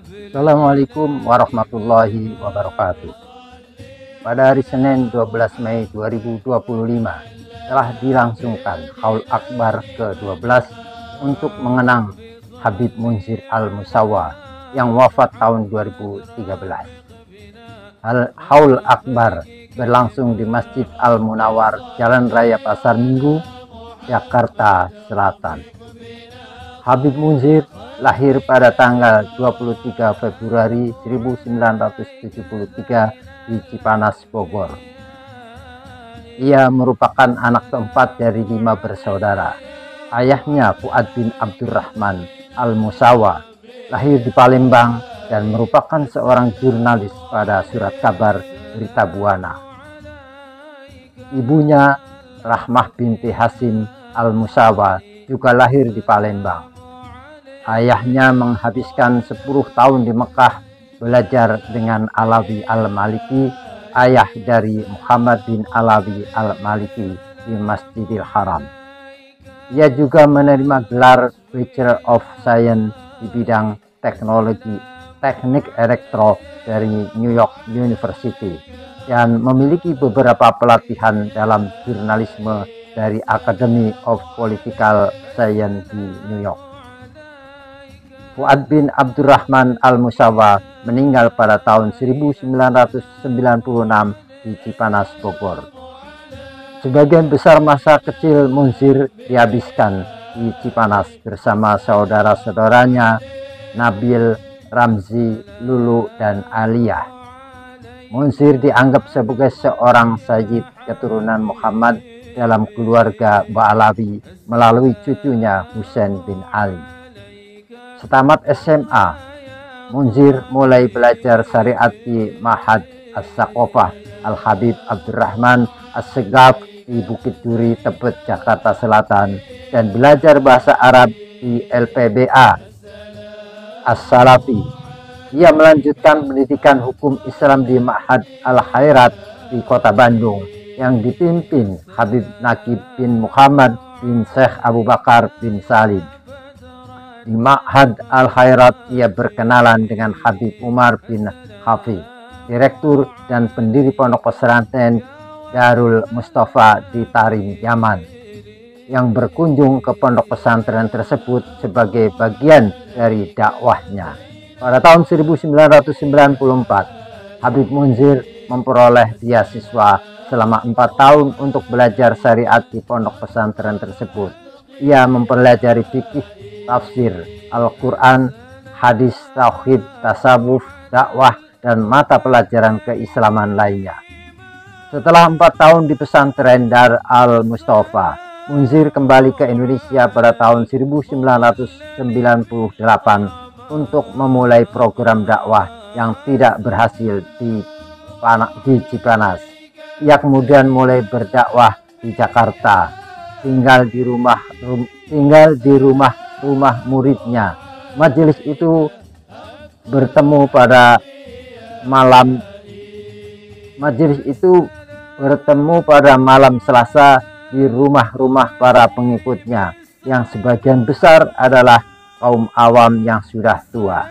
Assalamualaikum warahmatullahi wabarakatuh. Pada hari Senin 12 Mei 2025 telah dilangsungkan Haul Akbar ke-12 untuk mengenang Habib Munzir Al-Musawa yang wafat tahun 2013. Haul Akbar berlangsung di Masjid Al-Munawar, Jalan Raya Pasar Minggu, Jakarta Selatan. Habib Munzir lahir pada tanggal 23 Februari 1973 di Cipanas, Bogor. Ia merupakan anak keempat dari 5 bersaudara. Ayahnya Fuad bin Abdurrahman Al-Musawa lahir di Palembang dan merupakan seorang jurnalis pada surat kabar Berita Buana. Ibunya Rahmah binti Hasim Al-Musawa juga lahir di Palembang. Ayahnya menghabiskan 10 tahun di Mekah belajar dengan Alawi Al-Maliki, ayah dari Muhammad bin Alawi Al-Maliki di Masjidil Haram. Ia juga menerima gelar Bachelor of Science di bidang teknik elektro dari New York University dan memiliki beberapa pelatihan dalam jurnalisme dari Academy of Political Science di New York. Fuad bin Abdurrahman Al-Musawa meninggal pada tahun 1996 di Cipanas, Bogor. Sebagian besar masa kecil Munzir dihabiskan di Cipanas bersama saudara-saudaranya Nabil, Ramzi, Lulu, dan Aliyah. Munzir dianggap sebagai seorang sayyid keturunan Muhammad dalam keluarga Ba'alawi melalui cucunya Husain bin Ali. Setamat SMA, Munzir mulai belajar syariat di Ma'had As-Saqofah Al-Habib Abdurrahman As-Segaf di Bukit Duri, Tebet, Jakarta Selatan, dan belajar bahasa Arab di LPBA As-Salafi. Ia melanjutkan pendidikan hukum Islam di Ma'had Al-Khairat di Kota Bandung yang dipimpin Habib Nakib bin Muhammad bin Syekh Abu Bakar bin Salim. Di Ma'had Al-Khairat ia berkenalan dengan Habib Umar bin Hafiz, direktur dan pendiri pondok pesantren Darul Mustafa di Tarim, Yaman, yang berkunjung ke pondok pesantren tersebut sebagai bagian dari dakwahnya. Pada tahun 1994, Habib Munzir memperoleh beasiswa selama 4 tahun untuk belajar syariat di pondok pesantren tersebut. Ia mempelajari fikih, tafsir, Al-Quran, hadis, tauhid, tasawuf, dakwah, dan mata pelajaran keislaman lainnya. Setelah 4 tahun di pesantren Dar Al-Mustafa, Munzir kembali ke Indonesia pada tahun 1998 untuk memulai program dakwah yang tidak berhasil di Cipanas. Ia kemudian mulai berdakwah di Jakarta, tinggal di rumah muridnya. Majelis itu bertemu pada malam Selasa di rumah-rumah para pengikutnya, yang sebagian besar adalah kaum awam yang sudah tua.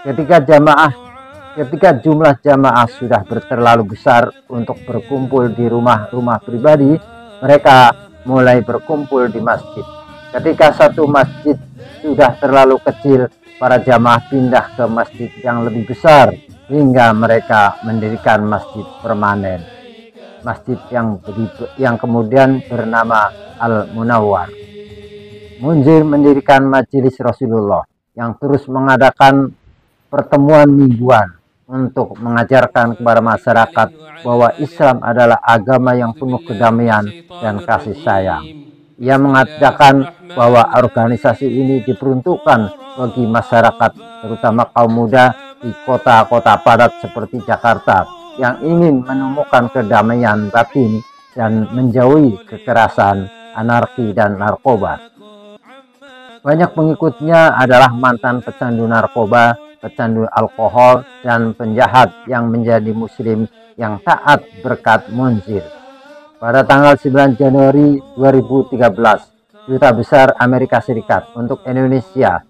Ketika jumlah jamaah sudah terlalu besar untuk berkumpul di rumah-rumah pribadi, mereka mulai berkumpul di masjid. Ketika satu masjid sudah terlalu kecil, para jamaah pindah ke masjid yang lebih besar hingga mereka mendirikan masjid permanen. Masjid yang kemudian bernama Al-Munawar. Munzir mendirikan Majelis Rasulullah yang terus mengadakan pertemuan mingguan untuk mengajarkan kepada masyarakat bahwa Islam adalah agama yang penuh kedamaian dan kasih sayang. Ia mengatakan bahwa organisasi ini diperuntukkan bagi masyarakat, terutama kaum muda di kota-kota padat seperti Jakarta yang ingin menemukan kedamaian batin dan menjauhi kekerasan, anarki, dan narkoba. Banyak pengikutnya adalah mantan pecandu narkoba, pecandu alkohol, dan penjahat yang menjadi muslim yang taat berkat Munzir. Pada tanggal 9 Januari 2013, Duta Besar Amerika Serikat untuk Indonesia,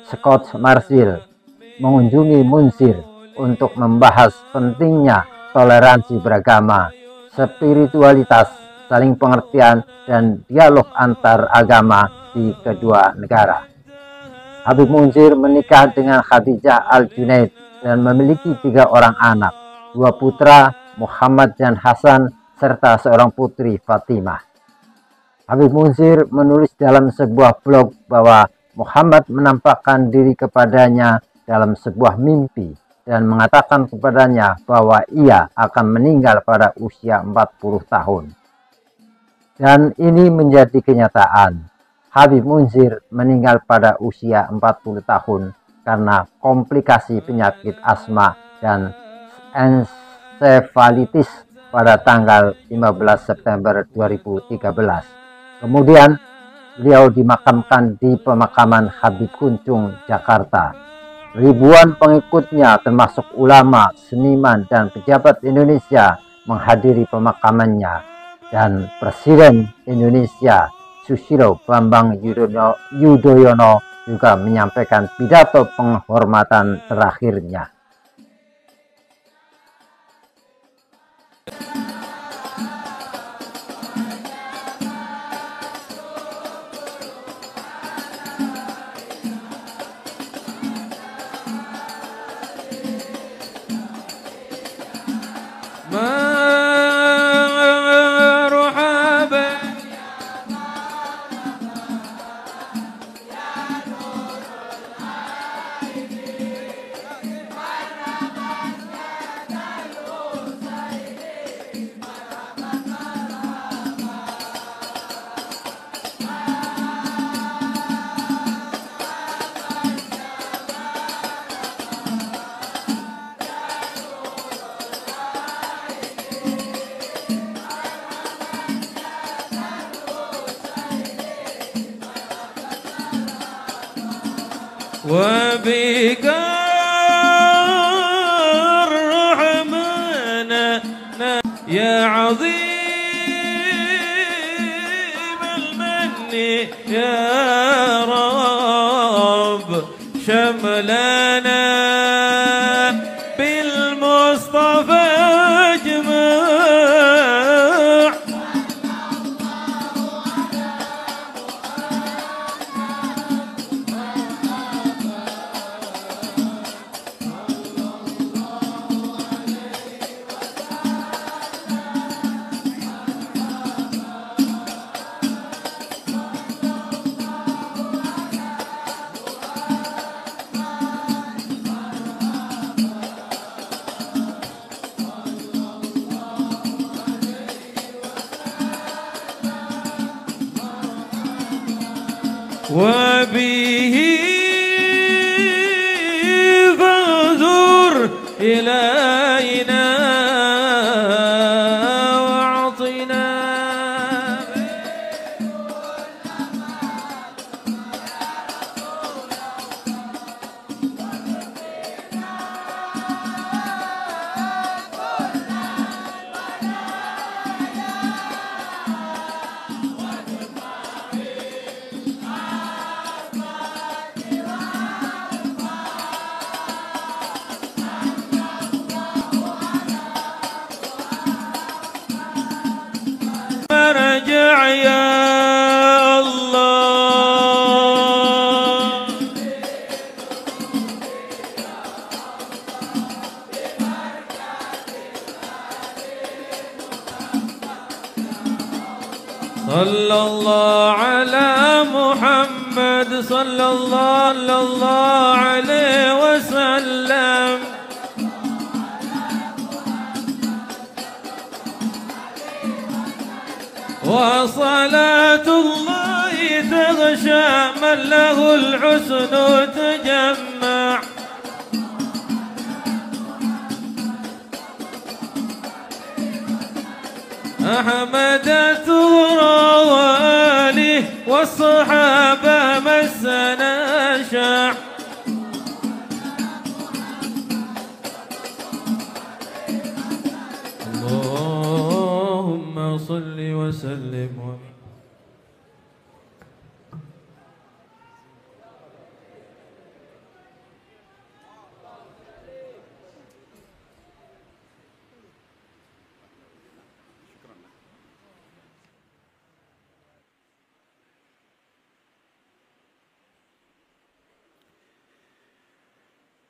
Scott Marshall, mengunjungi Munsir untuk membahas pentingnya toleransi beragama, spiritualitas, saling pengertian, dan dialog antar agama di kedua negara. Habib Munsir menikah dengan Khadijah Al-Junaid dan memiliki 3 orang anak, 2 putra, Muhammad dan Hasan, serta seorang putri, Fatimah. Habib Munsir menulis dalam sebuah blog bahwa Muhammad menampakkan diri kepadanya dalam sebuah mimpi dan mengatakan kepadanya bahwa ia akan meninggal pada usia 40 tahun. Dan ini menjadi kenyataan. Habib Munsir meninggal pada usia 40 tahun karena komplikasi penyakit asma dan ensefalitis pada tanggal 15 September 2013. Kemudian beliau dimakamkan di pemakaman Habib Kuncung, Jakarta. Ribuan pengikutnya termasuk ulama, seniman, dan pejabat Indonesia menghadiri pemakamannya, dan Presiden Indonesia Susilo Bambang Yudhoyono juga menyampaikan pidato penghormatan terakhirnya. وبك الرحمن يا عظيم المن يا رب شملنا بالمصطفى اجمع وبه فانظر إلينا واعطنا مرجع يا الله صلى الله على محمد صلى الله عليه وسلم وصلاة الله تغشى من له الحسن تجمع أحمد ثورة وآله والصحابة مسنا شاع اللهم صل وسلم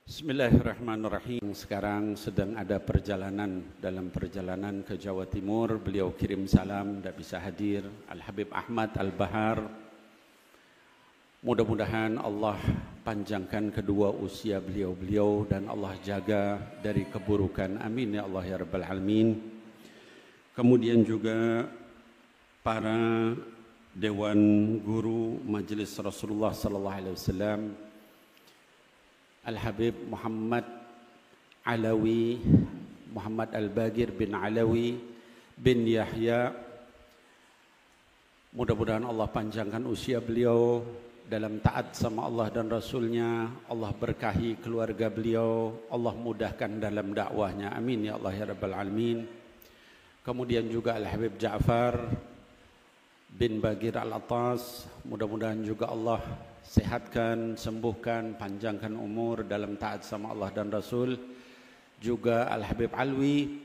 Bismillahirrahmanirrahim. Sekarang sedang ada dalam perjalanan ke Jawa Timur. Beliau kirim salam, tidak bisa hadir. Al-Habib Ahmad Al-Bahar. Mudah-mudahan Allah panjangkan kedua usia beliau dan Allah jaga dari keburukan. Amin ya Allah ya Rabbal Alamin. Kemudian juga para Dewan Guru Majelis Rasulullah Sallallahu Alaihi Wasallam, Al-Habib Muhammad Alawi, Muhammad Al-Bagir bin Alawi bin Yahya. Mudah-mudahan Allah panjangkan usia beliau dalam taat sama Allah dan Rasulnya. Allah berkahi keluarga beliau, Allah mudahkan dalam dakwahnya. Amin ya Allah ya Rabbal Alamin. Kemudian juga Al-Habib Ja'far bin Bagir Al-Atas, mudah-mudahan juga Allah sehatkan, sembuhkan, panjangkan umur dalam taat sama Allah dan Rasul. Juga Al-Habib Alwi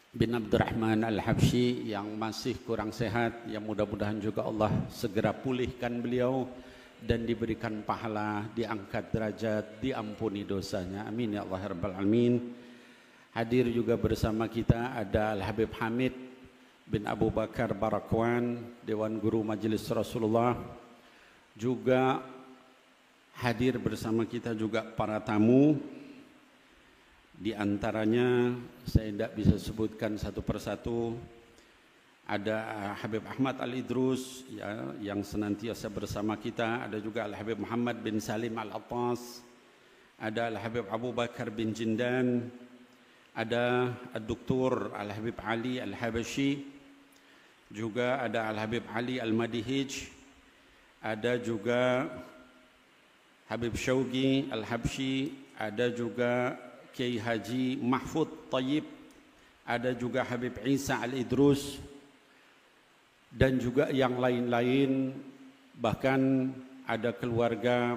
bin Abdurrahman Al-Habsyi yang masih kurang sehat, yang mudah-mudahan juga Allah segera pulihkan beliau dan diberikan pahala, diangkat derajat, diampuni dosanya. Amin ya Allah ya Rabbal Alamin. Hadir juga bersama kita ada Al-Habib Hamid bin Abu Bakar Barakwan, Dewan Guru Majelis Rasulullah. Juga hadir bersama kita juga para tamu. Di antaranya saya tidak bisa sebutkan satu persatu. Ada Habib Ahmad Al-Idrus ya, yang senantiasa bersama kita. Ada juga Al-Habib Muhammad bin Salim Al-Attas. Ada Al-Habib Abu Bakar bin Jindan. Ada Al-Duktur Al-Habib Ali Al-Habasyi. Juga ada Al-Habib Ali Al-Madihij. Ada juga Habib Syauqi Al-Habsyi. Ada juga Kiai Haji Mahfud Tayyib. Ada juga Habib Isa Al-Idrus. Dan juga yang lain-lain. Bahkan ada keluarga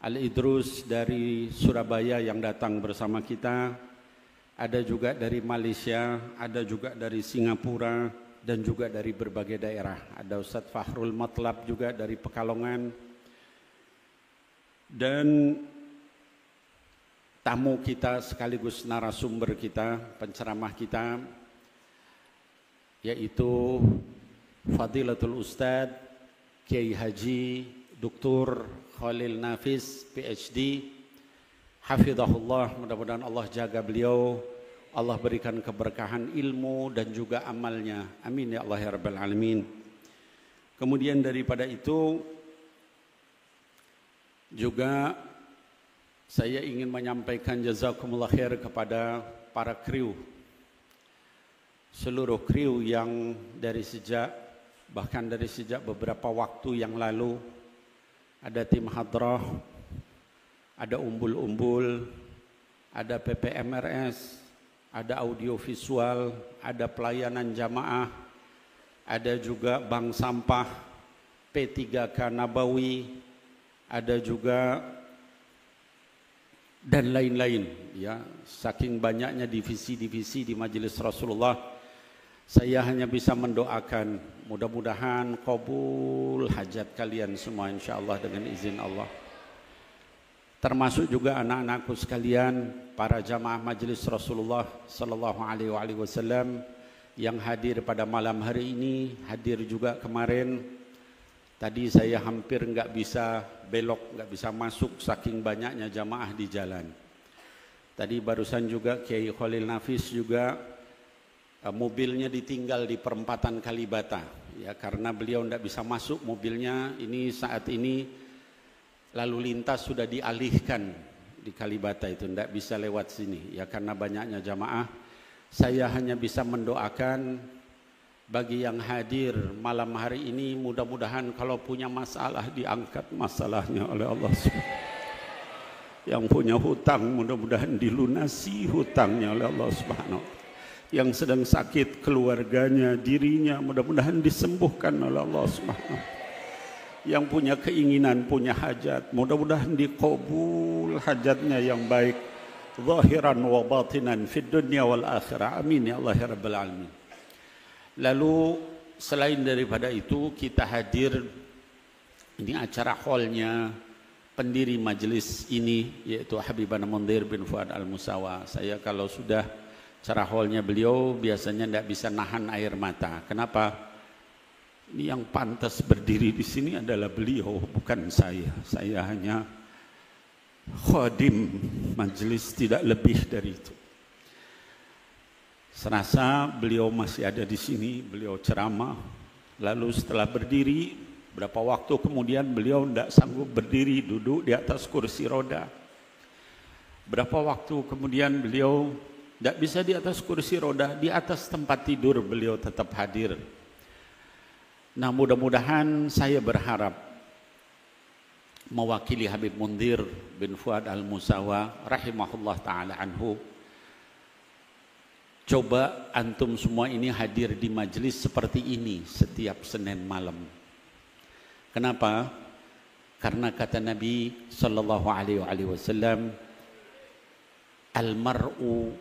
Al-Idrus dari Surabaya yang datang bersama kita. Ada juga dari Malaysia. Ada juga dari Singapura. Dan juga dari berbagai daerah. Ada Ustadz Fahrul Matlab juga dari Pekalongan. Dan tamu kita sekaligus narasumber kita, penceramah kita, yaitu Fadilatul Ustadz Kiai Haji Dr. Khalil Nafis PhD. Hafizahullah, mudah-mudahan Allah jaga beliau, Allah berikan keberkahan ilmu dan juga amalnya. Amin ya Allah ya Rabbal Alamin. Kemudian daripada itu juga saya ingin menyampaikan jazakumullah khair kepada para kru, seluruh kru yang bahkan dari sejak beberapa waktu yang lalu. Ada tim hadrah, ada umbul-umbul, ada PPMRS, ada audiovisual, ada pelayanan jamaah, ada juga bank sampah, P3K Nabawi, ada juga dan lain-lain ya. Saking banyaknya divisi-divisi di Majelis Rasulullah, saya hanya bisa mendoakan mudah-mudahan kabul hajat kalian semua insyaallah dengan izin Allah. Termasuk juga anak-anakku sekalian, para jamaah Majelis Rasulullah sallallahu alaihi wasallam yang hadir pada malam hari ini, hadir juga kemarin. Tadi saya hampir nggak bisa belok, nggak bisa masuk saking banyaknya jamaah di jalan. Tadi barusan juga Kiai Khalil Nafis juga mobilnya ditinggal di perempatan Kalibata ya, karena beliau nggak bisa masuk mobilnya. Ini saat ini lalu lintas sudah dialihkan di Kalibata, itu tidak bisa lewat sini ya karena banyaknya jamaah. Saya hanya bisa mendoakan bagi yang hadir malam hari ini, mudah-mudahan kalau punya masalah diangkat masalahnya oleh Allah SWT. Yang punya hutang mudah-mudahan dilunasi hutangnya oleh Allah Subhanahu. Yang sedang sakit keluarganya, dirinya mudah-mudahan disembuhkan oleh Allah Subhanahu. Yang punya keinginan, punya hajat, mudah-mudahan dikabul hajatnya yang baik, zahiran wa batinan fid dunya wal akhirah. Amin ya Allah ya Rabbal Alamin. Lalu selain daripada itu, kita hadir, ini acara hallnya pendiri majelis ini, yaitu Habibana Mundhir bin Fuad Al-Musawa. Saya kalau sudah carahulnya beliau biasanya tidak bisa nahan air mata. Kenapa? Ini yang pantas berdiri di sini adalah beliau, bukan saya. Saya hanya khadim majelis, tidak lebih dari itu. Serasa beliau masih ada di sini, beliau ceramah. Lalu setelah berdiri, berapa waktu kemudian beliau tidak sanggup berdiri, duduk di atas kursi roda. Berapa waktu kemudian beliau tidak bisa di atas kursi roda, di atas tempat tidur beliau tetap hadir. Nah, mudah-mudahan saya berharap mewakili Habib Mundhir bin Fuad Al-Musawa rahimahullah ta'ala anhu, coba antum semua ini hadir di majelis seperti ini setiap Senin malam. Kenapa? Karena kata Nabi sallallahu alaihi wasallam, al-mar'u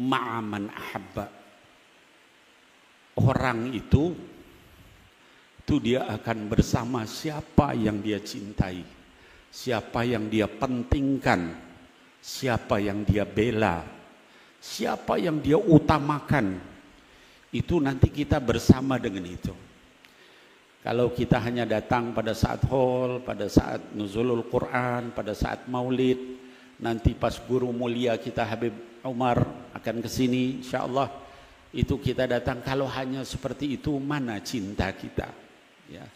ma'a man ahabba. Orang itu dia akan bersama siapa yang dia cintai, siapa yang dia pentingkan, siapa yang dia bela, siapa yang dia utamakan. Itu nanti kita bersama dengan itu. Kalau kita hanya datang pada saat haul, pada saat nuzulul Quran, pada saat maulid, nanti pas guru mulia kita Habib Umar akan ke sini, insyaallah itu kita datang. Kalau hanya seperti itu, mana cinta kita? Ya.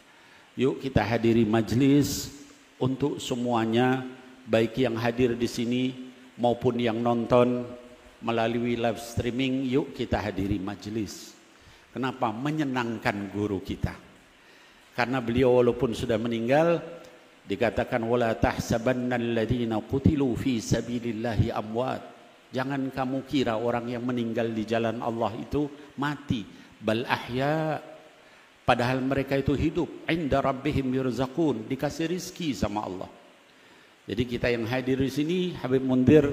Yuk kita hadiri majelis untuk semuanya, baik yang hadir di sini maupun yang nonton melalui live streaming. Yuk kita hadiri majelis. Kenapa? Menyenangkan guru kita. Karena beliau walaupun sudah meninggal, dikatakan wala tahsabanna alladziina qutilu fi sabilillahi amwat. Jangan kamu kira orang yang meninggal di jalan Allah itu mati, bal ahya. Padahal mereka itu hidup, inda rabbihim yurzaqun, dikasih rizki sama Allah. Jadi kita yang hadir di sini, Habib Mundhir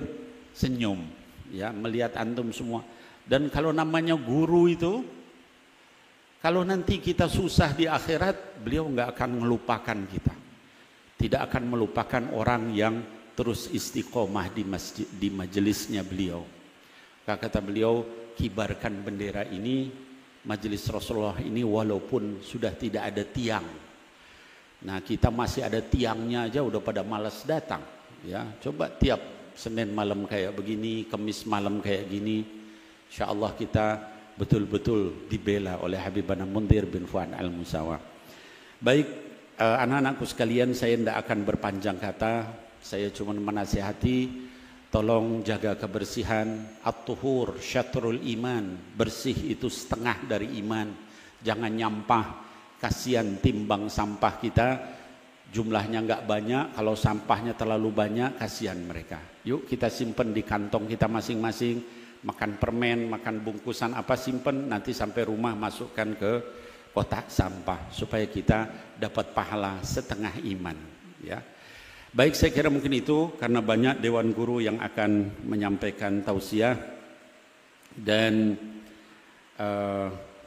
senyum, ya, melihat antum semua. Dan kalau namanya guru itu, kalau nanti kita susah di akhirat, beliau nggak akan melupakan kita. Tidak akan melupakan orang yang terus istiqomah di masjid, di majelisnya beliau. Kata beliau, kibarkan bendera ini, majelis Rasulullah ini, walaupun sudah tidak ada tiang. Nah, kita masih ada tiangnya aja udah pada malas datang, ya. Coba tiap Senin malam kayak begini, Kamis malam kayak gini, insyaallah kita betul-betul dibela oleh Habibana Mundhir bin Fuad Al-Musawa. Baik, anak-anakku sekalian, saya tidak akan berpanjang kata. Saya cuma menasihati, tolong jaga kebersihan. At-tuhur syatrul iman, bersih itu setengah dari iman. Jangan nyampah, kasihan timbang sampah kita, jumlahnya nggak banyak. Kalau sampahnya terlalu banyak, kasihan mereka. Yuk kita simpen di kantong kita masing-masing. Makan permen, makan bungkusan apa, simpen, nanti sampai rumah masukkan ke kotak sampah supaya kita dapat pahala setengah iman, ya. Baik, saya kira mungkin itu, karena banyak Dewan Guru yang akan menyampaikan tausiah. Dan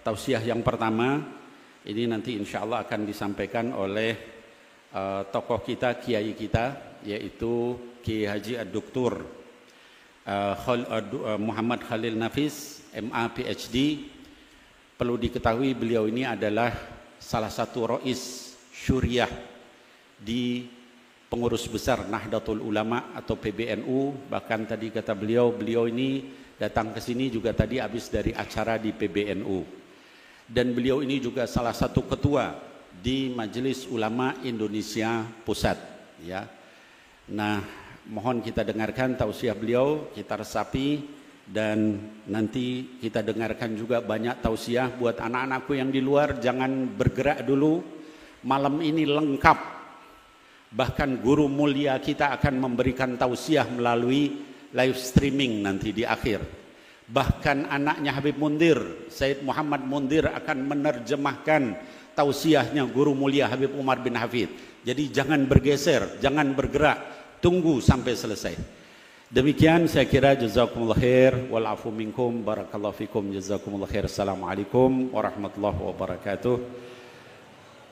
tausiah yang pertama ini nanti insya Allah akan disampaikan oleh tokoh kita, kiai kita, yaitu Kiai Haji Ad-Doktor Muhammad Khalil Nafis, MA PhD. Perlu diketahui beliau ini adalah salah satu rois syuriah di pengurus besar Nahdlatul Ulama atau PBNU. Bahkan tadi kata beliau ini datang ke sini juga tadi habis dari acara di PBNU. Dan beliau ini juga salah satu ketua di Majelis Ulama Indonesia Pusat, ya. Nah, mohon kita dengarkan tausiah beliau, kita resapi, dan nanti kita dengarkan juga banyak tausiah buat anak-anakku yang di luar. Jangan bergerak dulu, malam ini lengkap. Bahkan guru mulia kita akan memberikan tausiah melalui live streaming nanti di akhir. Bahkan anaknya Habib Mundhir, Said Muhammad Mundhir, akan menerjemahkan tausiahnya guru mulia Habib Umar bin Hafid. Jadi jangan bergeser, jangan bergerak, tunggu sampai selesai. Demikian saya kira, jazakumullah khair wal afu minkum, barakallahu fikum, jazakumullah khair. Assalamualaikum warahmatullahi wabarakatuh.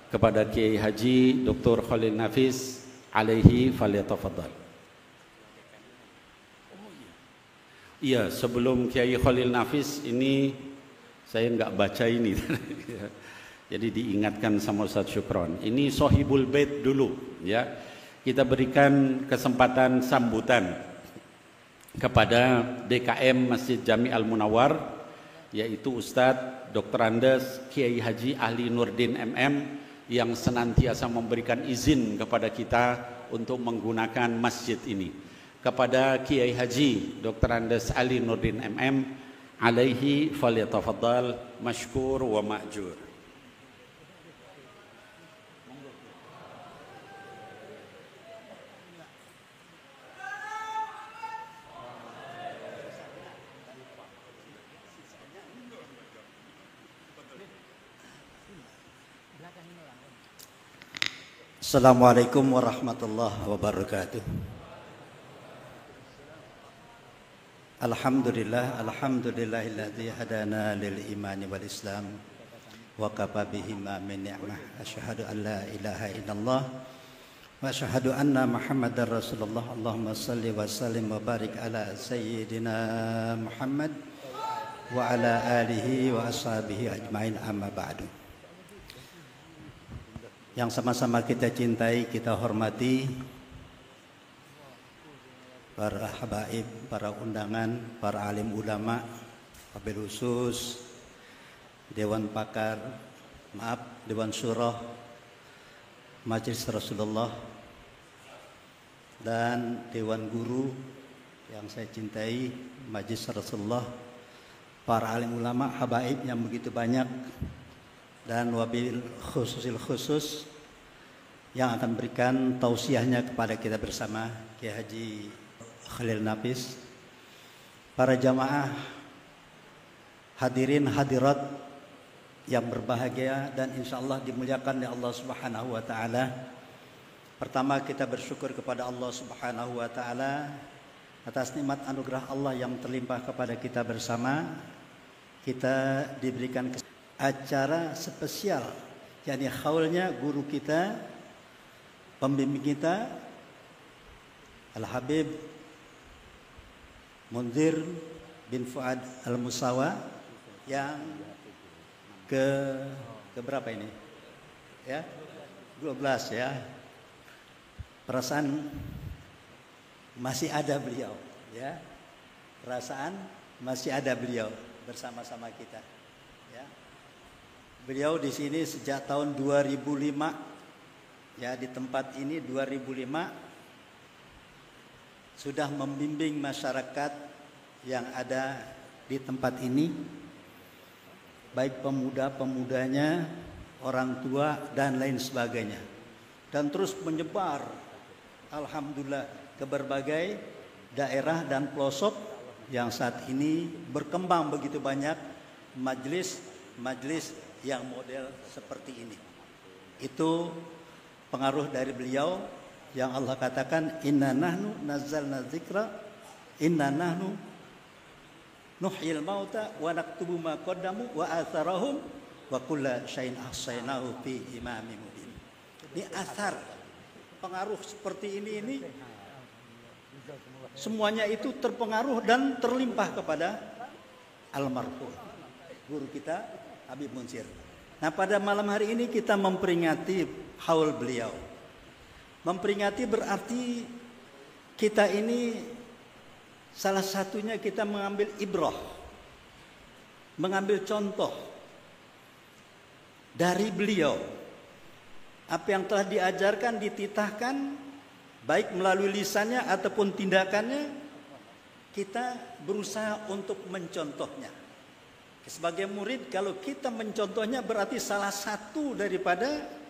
Kepada Kiai Haji Dr. Khalil Nafis alaihi falyatafaddal. Iya, sebelum Kiai Khalil Nafis ini saya nggak baca ini. Jadi diingatkan sama Ustaz Syukron. Ini Sohibul Bait dulu ya. Kita berikan kesempatan sambutan kepada DKM Masjid Jami Al Munawwar, yaitu Ustadz Dr. Andes Kiai Haji Ahli Nurdin MM, yang senantiasa memberikan izin kepada kita untuk menggunakan masjid ini. Kepada Kiai Haji Dr. Andes Ali Nurdin MM, alaihi falyatafaddal mashkur wa ma'jur. Assalamualaikum warahmatullahi wabarakatuh. Alhamdulillahilladzi hadana lil imani wal islam wa kafa bihi ma min ni'mah. Asyhadu an la ilaha illallah wa asyhadu anna Muhammadar Rasulullah. Allahumma shalli wa sallim wa barik ala sayyidina Muhammad wa ala alihi wa ashabihi ajmain, amma ba'du. Yang sama-sama kita cintai, kita hormati, para habaib, para undangan, para alim ulama, wabil khusus, Dewan Pakar, Dewan Syurah, Majelis Rasulullah, dan Dewan Guru yang saya cintai, Majelis Rasulullah, para alim ulama, habaib yang begitu banyak, dan wabil khusus yang akan berikan tausiahnya kepada kita bersama, Kiai Haji Khalil Nafis, para jamaah, hadirin hadirat yang berbahagia dan insya Allah dimuliakan oleh Allah Subhanahu wa Ta'ala. Pertama, kita bersyukur kepada Allah Subhanahu wa Ta'ala atas nikmat anugerah Allah yang terlimpah kepada kita bersama. Kita diberikan acara spesial, yakni haulnya guru kita, pembimbing kita, Al-Habib Munzir bin Fuad Al-Musawa, yang ke berapa ini? Ya, 12 ya. Perasaan masih ada beliau, ya. Perasaan masih ada beliau bersama-sama kita. Ya. Beliau di sini sejak tahun 2005, ya, di tempat ini 2005. Sudah membimbing masyarakat yang ada di tempat ini, baik pemuda-pemudanya, orang tua, dan lain sebagainya. Dan terus menyebar, alhamdulillah, ke berbagai daerah dan pelosok yang saat ini berkembang begitu banyak majelis yang model seperti ini. Itu pengaruh dari beliau, yang Allah katakan, inna nahnu nazzalna dzikra inna nahnu nuhyil mauta wa naktubu ma qaddamu wa atharahum wa kulla syai'in ahsaynahu fi imamin mubin. Ini athar, pengaruh seperti ini semuanya itu terpengaruh dan terlimpah kepada almarhum guru kita Habib Munzir. Nah, pada malam hari ini kita memperingati haul beliau. Memperingati berarti kita ini salah satunya kita mengambil ibrah, mengambil contoh dari beliau. Apa yang telah diajarkan, dititahkan, baik melalui lisannya ataupun tindakannya, kita berusaha untuk mencontohnya. Sebagai murid, kalau kita mencontohnya berarti salah satu daripada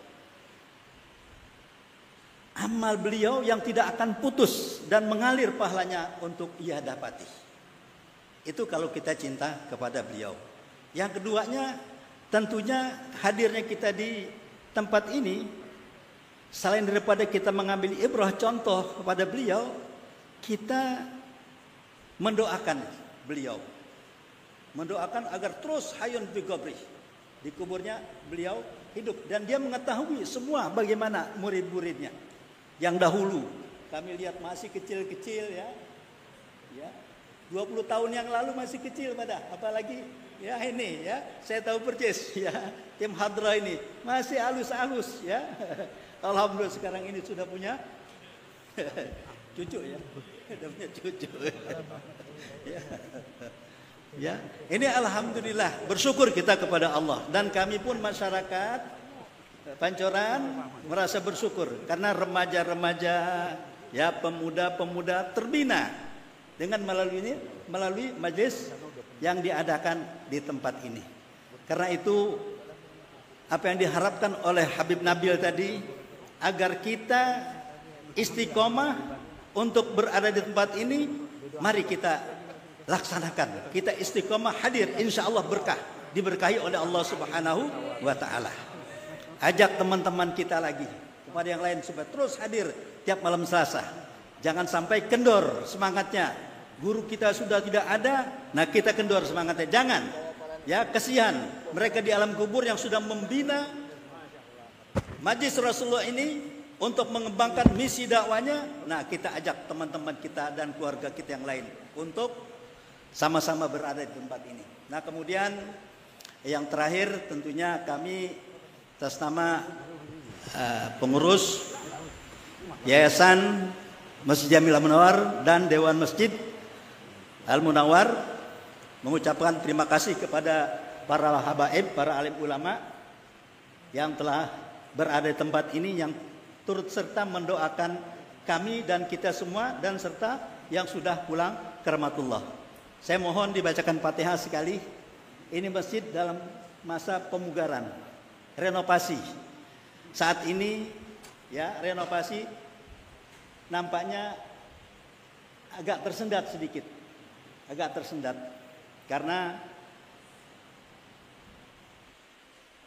amal beliau yang tidak akan putus dan mengalir pahalanya untuk ia dapati. Itu kalau kita cinta kepada beliau. Yang keduanya, tentunya hadirnya kita di tempat ini, selain daripada kita mengambil ibrah contoh kepada beliau, kita mendoakan beliau. Mendoakan agar terus hayun fi qabri, di kuburnya beliau hidup, dan dia mengetahui semua bagaimana murid-muridnya. yang dahulu kami lihat masih kecil-kecil ya. 20 tahun yang lalu masih kecil pada, apalagi ya ini ya, saya tahu persis ya, tim Hadra ini masih halus-halus ya. Alhamdulillah sekarang ini sudah punya cucu ya, sudah punya cucu. Ya, ini alhamdulillah, bersyukur kita kepada Allah, dan kami pun masyarakat Pancoran merasa bersyukur karena remaja-remaja ya, pemuda-pemuda terbina dengan melalui majelis yang diadakan di tempat ini. Karena itu apa yang diharapkan oleh Habib Nabil tadi, agar kita istiqomah untuk berada di tempat ini, mari kita laksanakan. Kita istiqomah hadir, insya Allah berkah, diberkahi oleh Allah Subhanahu wa Ta'ala. Ajak teman-teman kita lagi, kepada yang lain supaya terus hadir tiap malam Selasa. Jangan sampai kendor semangatnya. Guru kita sudah tidak ada, nah kita kendor semangatnya. Jangan, ya kasihan mereka di alam kubur yang sudah membina Majlis Rasulullah ini untuk mengembangkan misi dakwanya. Nah kita ajak teman-teman kita dan keluarga kita yang lain untuk sama-sama berada di tempat ini. Nah kemudian yang terakhir tentunya kami atas nama pengurus Yayasan Masjid Jamil Al-Munawwar dan Dewan Masjid Al-Munawwar mengucapkan terima kasih kepada para habaib, para alim ulama yang telah berada di tempat ini, yang turut serta mendoakan kami dan kita semua, dan serta yang sudah pulang ke rahmatullah. Saya mohon dibacakan Fatihah sekali. Ini masjid dalam masa pemugaran, renovasi. Saat ini ya renovasi nampaknya agak tersendat sedikit. Agak tersendat karena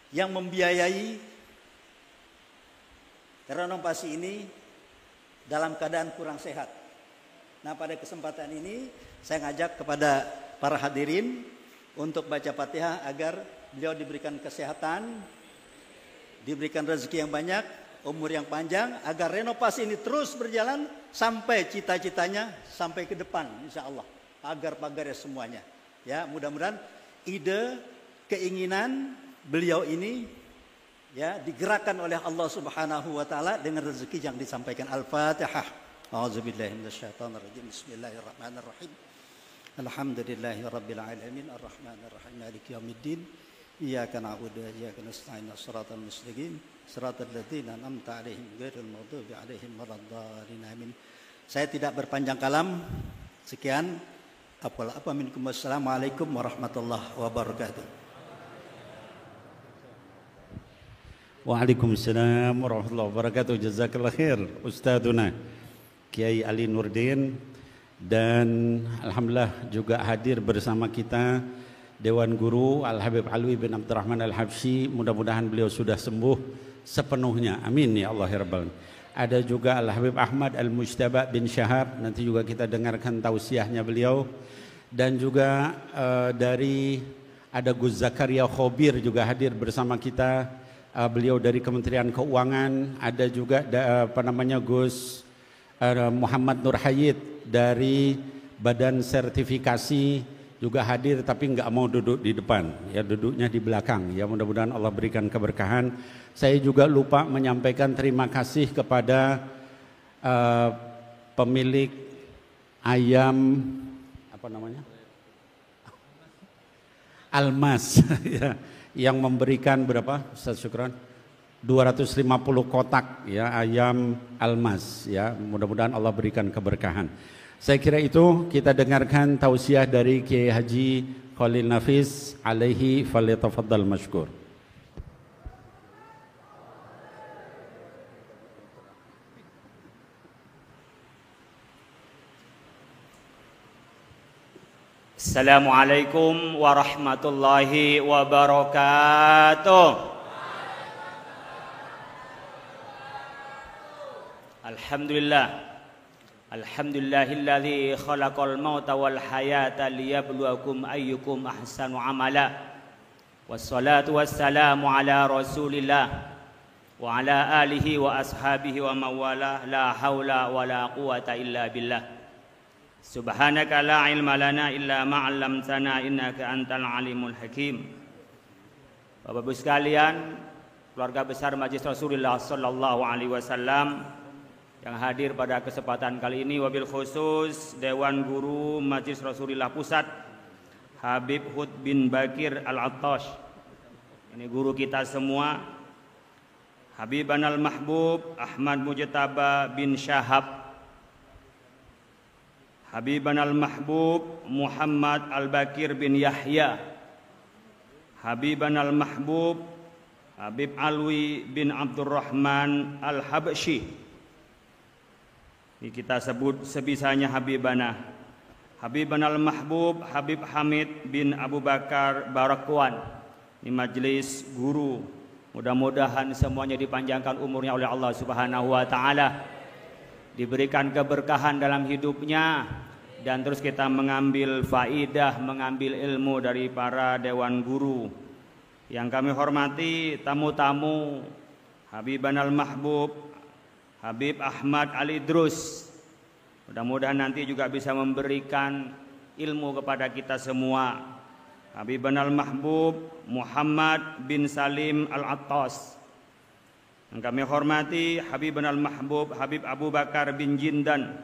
yang membiayai renovasi ini dalam keadaan kurang sehat. Nah pada kesempatan ini saya ngajak kepada para hadirin untuk baca Fatihah agar beliau diberikan kesehatan, diberikan rezeki yang banyak, umur yang panjang, agar renovasi ini terus berjalan sampai cita-citanya sampai ke depan insya Allah. Pagar-pagarnya semuanya. Ya, mudah-mudahan ide, keinginan beliau ini ya digerakkan oleh Allah Subhanahu wa Ta'ala dengan rezeki yang disampaikan. Al-Fatihah. A'udzubillahi minasyaitonirrajim. Bismillahirrahmanirrahim. Alhamdulillahi rabbil alamin arrahmanir rahim maliki yaumiddin. Iyyaka na'budu wa iyyaka nasta'in. Shiratal mustaqim. Shiratal ladzina an'amta 'alaihim ghairil maghdubi 'alaihim waladdallin. Amin. Saya tidak berpanjang kalam. Sekian. Assalamualaikum warahmatullahi wabarakatuh. Waalaikumsalam warahmatullahi wabarakatuh. Jazakallah khair Ustadzuna Kiai Ali Nurdin, dan alhamdulillah juga hadir bersama kita Dewan Guru Al-Habib Alwi bin Abdurrahman Al-Habsyi. Mudah-mudahan beliau sudah sembuh sepenuhnya. Amin ya Allah ya Rabbal. Ada juga Al-Habib Ahmad Al-Mujtaba bin Syahab, nanti juga kita dengarkan tausiahnya beliau. Dan juga dari ada Gus Zakaria Khobir juga hadir bersama kita, beliau dari Kementerian Keuangan. Ada juga Gus Muhammad Nur Hayid dari Badan Sertifikasi juga hadir, tapi nggak mau duduk di depan, ya duduknya di belakang. Ya mudah-mudahan Allah berikan keberkahan. Saya juga lupa menyampaikan terima kasih kepada pemilik ayam apa namanya, Almas ya, yang memberikan berapa Ustaz Syukran, 250 kotak ya ayam Almas ya. Mudah-mudahan Allah berikan keberkahan. Saya kira itu, kita dengarkan tausiah dari Kiai Haji Khalil Nafis alaihi falyatafaddal mashkur. Assalamualaikum warahmatullahi wabarakatuh. Alhamdulillah. Alhamdulillahilladzi khalaqal mauta wal hayata liyabluwakum ayyukum ahsanu amala. Wassalatu wassalamu ala Rasulillah wa ala alihi wa ashabihi wa mawalah, la haula wa la quwata illa billah. Subhanaka la ilma lana illa ma 'allamtana innaka antal alimul hakim. Bapak-Ibu sekalian, keluarga besar Majelis Rasulullah sallallahu alaihi wasallam yang hadir pada kesempatan kali ini, wabil khusus Dewan Guru Majelis Rasulullah Pusat Habib Hud bin Bakir Al-Attash. Ini guru kita semua. Habiban Al-Mahbub Ahmad Mujtaba bin Syahab, Habiban Al-Mahbub Muhammad Al-Bakir bin Yahya, Habiban Al-Mahbub Habib Alwi bin Abdurrahman Al-Habsyi. Ini kita sebut sebisanya Habibana. Habiban Al-Mahbub Habib Hamid bin Abu Bakar Barakwan. Ini majelis guru. Mudah-mudahan semuanya dipanjangkan umurnya oleh Allah Subhanahu wa taala. Diberikan keberkahan dalam hidupnya dan terus kita mengambil faidah, mengambil ilmu dari para dewan guru. Yang kami hormati tamu-tamu Habiban Al-Mahbub Habib Ahmad Al-Idrus. Mudah-mudahan nanti juga bisa memberikan ilmu kepada kita semua. Habiban Al-Mahbub Muhammad bin Salim Al-Attas. Yang kami hormati Habiban Al-Mahbub Habib Abu Bakar bin Jindan.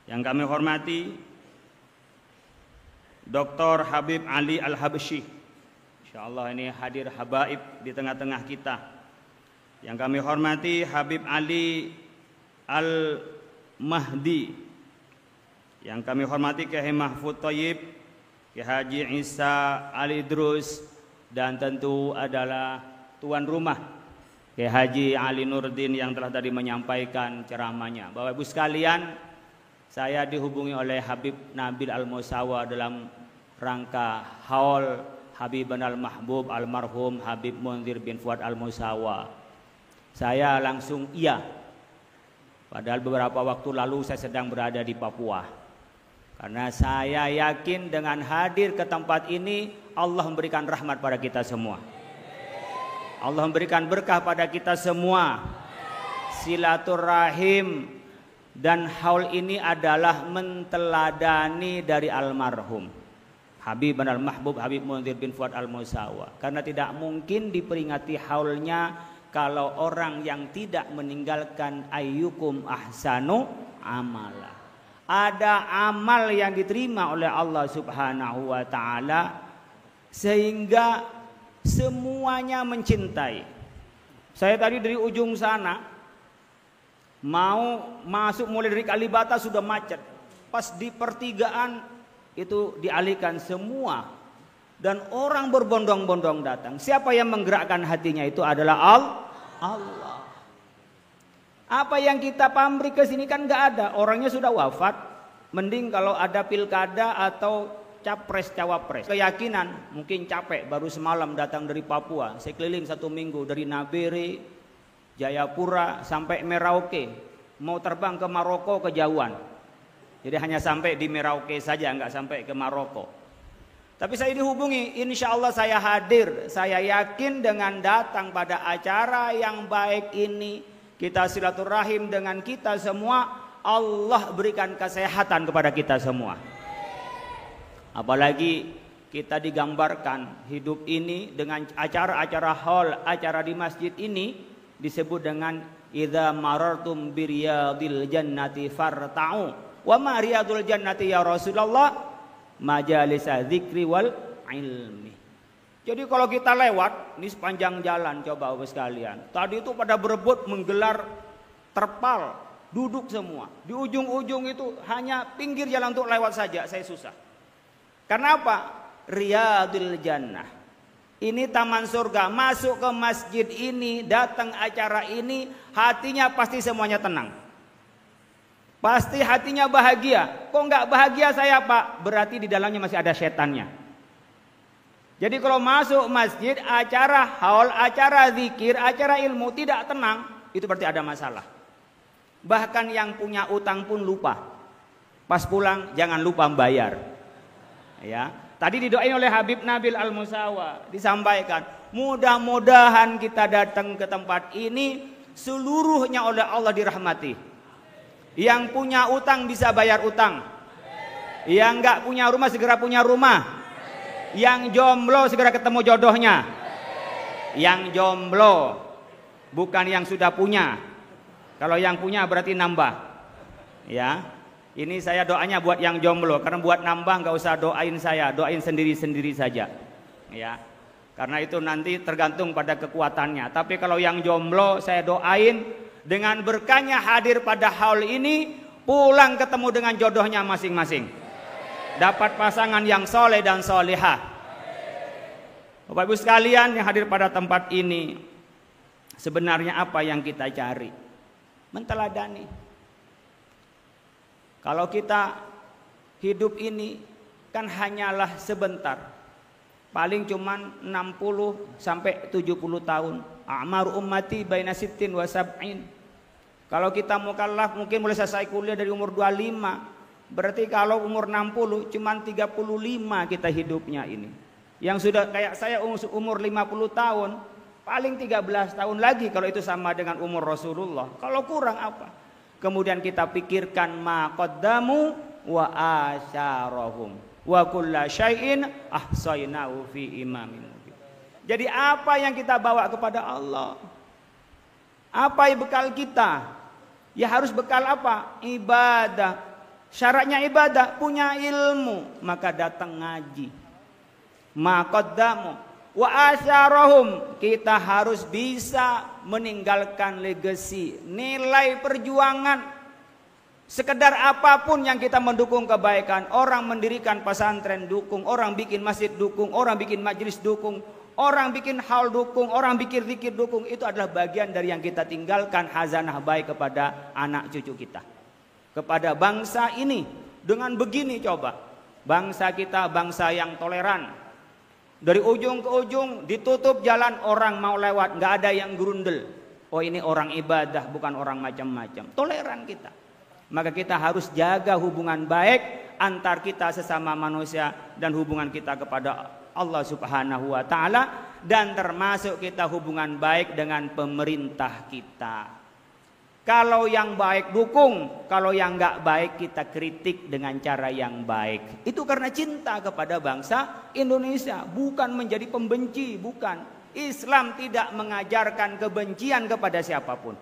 Yang kami hormati Dr. Habib Ali Al-Habsyi. Insyaallah ini hadir habaib di tengah-tengah kita. Yang kami hormati Habib Ali Al-Mahdi. Yang kami hormati Kiai Mahfud Thayyib, Kiai Haji Isa Al-Idrus, dan tentu adalah tuan rumah Kiai Haji Ali Nurdin yang telah tadi menyampaikan ceramahnya. Bapak Ibu sekalian, saya dihubungi oleh Habib Nabil Al-Musawa dalam rangka haul Habiban Al-Mahbub almarhum Habib Munzir bin Fuad Al-Musawa. Saya langsung iya. Padahal beberapa waktu lalu saya sedang berada di Papua. Karena saya yakin dengan hadir ke tempat ini Allah memberikan rahmat pada kita semua. Allah memberikan berkah pada kita semua. Silaturahim dan haul ini adalah menteladani dari almarhum Habiban Al-Mahbub Habib Munzir bin Fuad Al-Musawa. Karena tidak mungkin diperingati haulnya kalau orang yang tidak meninggalkan ayyukum ahsanu amala. Ada amal yang diterima oleh Allah Subhanahu wa taala sehingga semuanya mencintai. Saya tadi dari ujung sana mau masuk mulai dari Kalibata sudah macet. Pas di pertigaan itu dialihkan semua dan orang berbondong-bondong datang. Siapa yang menggerakkan hatinya itu adalah Allah. Apa yang kita pamrih ke sini kan nggak ada, orangnya sudah wafat. Mending kalau ada pilkada atau capres cawapres. Keyakinan mungkin capek, baru semalam datang dari Papua. Saya keliling 1 minggu dari Nabere, Jayapura sampai Merauke. Mau terbang ke Maroko kejauhan. Jadi hanya sampai di Merauke saja, nggak sampai ke Maroko. Tapi saya dihubungi, insya Allah saya hadir. Saya yakin dengan datang pada acara yang baik ini, kita silaturahim dengan kita semua, Allah berikan kesehatan kepada kita semua. Apalagi kita digambarkan hidup ini dengan acara-acara hall, acara di masjid ini disebut dengan idza marartum biriyadil jannati farta'u. Wa ma riyadul jannati ya Rasulullah? Majalisa dzikri wal ilmi. Jadi kalau kita lewat, ini sepanjang jalan coba Bapak sekalian. Tadi itu pada berebut menggelar terpal, duduk semua. Di ujung-ujung itu hanya pinggir jalan untuk lewat saja, saya susah. Karena apa? Riyadul Jannah. Ini taman surga. Masuk ke masjid ini, datang acara ini, hatinya pasti semuanya tenang. Pasti hatinya bahagia. Kok nggak bahagia saya Pak? Berarti di dalamnya masih ada setannya. Jadi kalau masuk masjid, acara haul, acara zikir, acara ilmu tidak tenang, itu berarti ada masalah. Bahkan yang punya utang pun lupa. Pas pulang jangan lupa membayar. Ya, tadi didoain oleh Habib Nabil Al-Musawa, disampaikan, Mudah-mudahan kita datang ke tempat ini seluruhnya oleh Allah dirahmati. Yang punya utang bisa bayar utang. Yang nggak punya rumah segera punya rumah. Yang jomblo segera ketemu jodohnya. Yang jomblo, bukan yang sudah punya. Kalau yang punya berarti nambah. Ya, ini saya doanya buat yang jomblo. Karena buat nambah nggak usah doain saya, doain sendiri-sendiri saja. Ya. Karena itu nanti tergantung pada kekuatannya. Tapi kalau yang jomblo saya doain dengan berkahnya hadir pada haul ini, pulang ketemu dengan jodohnya masing-masing. Dapat pasangan yang soleh dan solehah. Bapak Ibu sekalian yang hadir pada tempat ini, sebenarnya apa yang kita cari? Menteladani. Kalau kita hidup ini kan hanyalah sebentar. Paling cuman 60 sampai 70 tahun. A'mar ummati baina sittin wa sab'in. Kalau kita mukallaf mungkin mulai selesai kuliah dari umur 25. Berarti kalau umur 60 cuman 35 kita hidupnya ini. Yang sudah kayak saya umur 50 tahun, paling 13 tahun lagi kalau itu sama dengan umur Rasulullah. Kalau kurang apa? Kemudian kita pikirkan ma qaddamu wa asyarahum. Wa kulla syai'in ahsaynahu fi imamin mubin. Jadi apa yang kita bawa kepada Allah? Apa bekal kita? Ya harus bekal apa? Ibadah. Syaratnya ibadah, punya ilmu, maka datang ngaji. Ma qaddamu wa asyarahum, kita harus bisa meninggalkan legacy, nilai perjuangan. Sekedar apapun yang kita mendukung kebaikan, orang mendirikan pesantren dukung, orang bikin masjid dukung, orang bikin majelis dukung, orang bikin haul dukung, orang bikin zikir dukung, itu adalah bagian dari yang kita tinggalkan hazanah baik kepada anak cucu kita. Kepada bangsa ini, dengan begini coba, bangsa kita bangsa yang toleran. Dari ujung ke ujung ditutup jalan, orang mau lewat, nggak ada yang gerundel. Oh ini orang ibadah, bukan orang macam-macam. Toleran kita. Maka kita harus jaga hubungan baik antar kita sesama manusia dan hubungan kita kepada Allah Subhanahu wa taala, dan termasuk kita hubungan baik dengan pemerintah kita. Kalau yang baik dukung, kalau yang enggak baik kita kritik dengan cara yang baik. Itu karena cinta kepada bangsa Indonesia, bukan menjadi pembenci, bukan. Islam tidak mengajarkan kebencian kepada siapapun.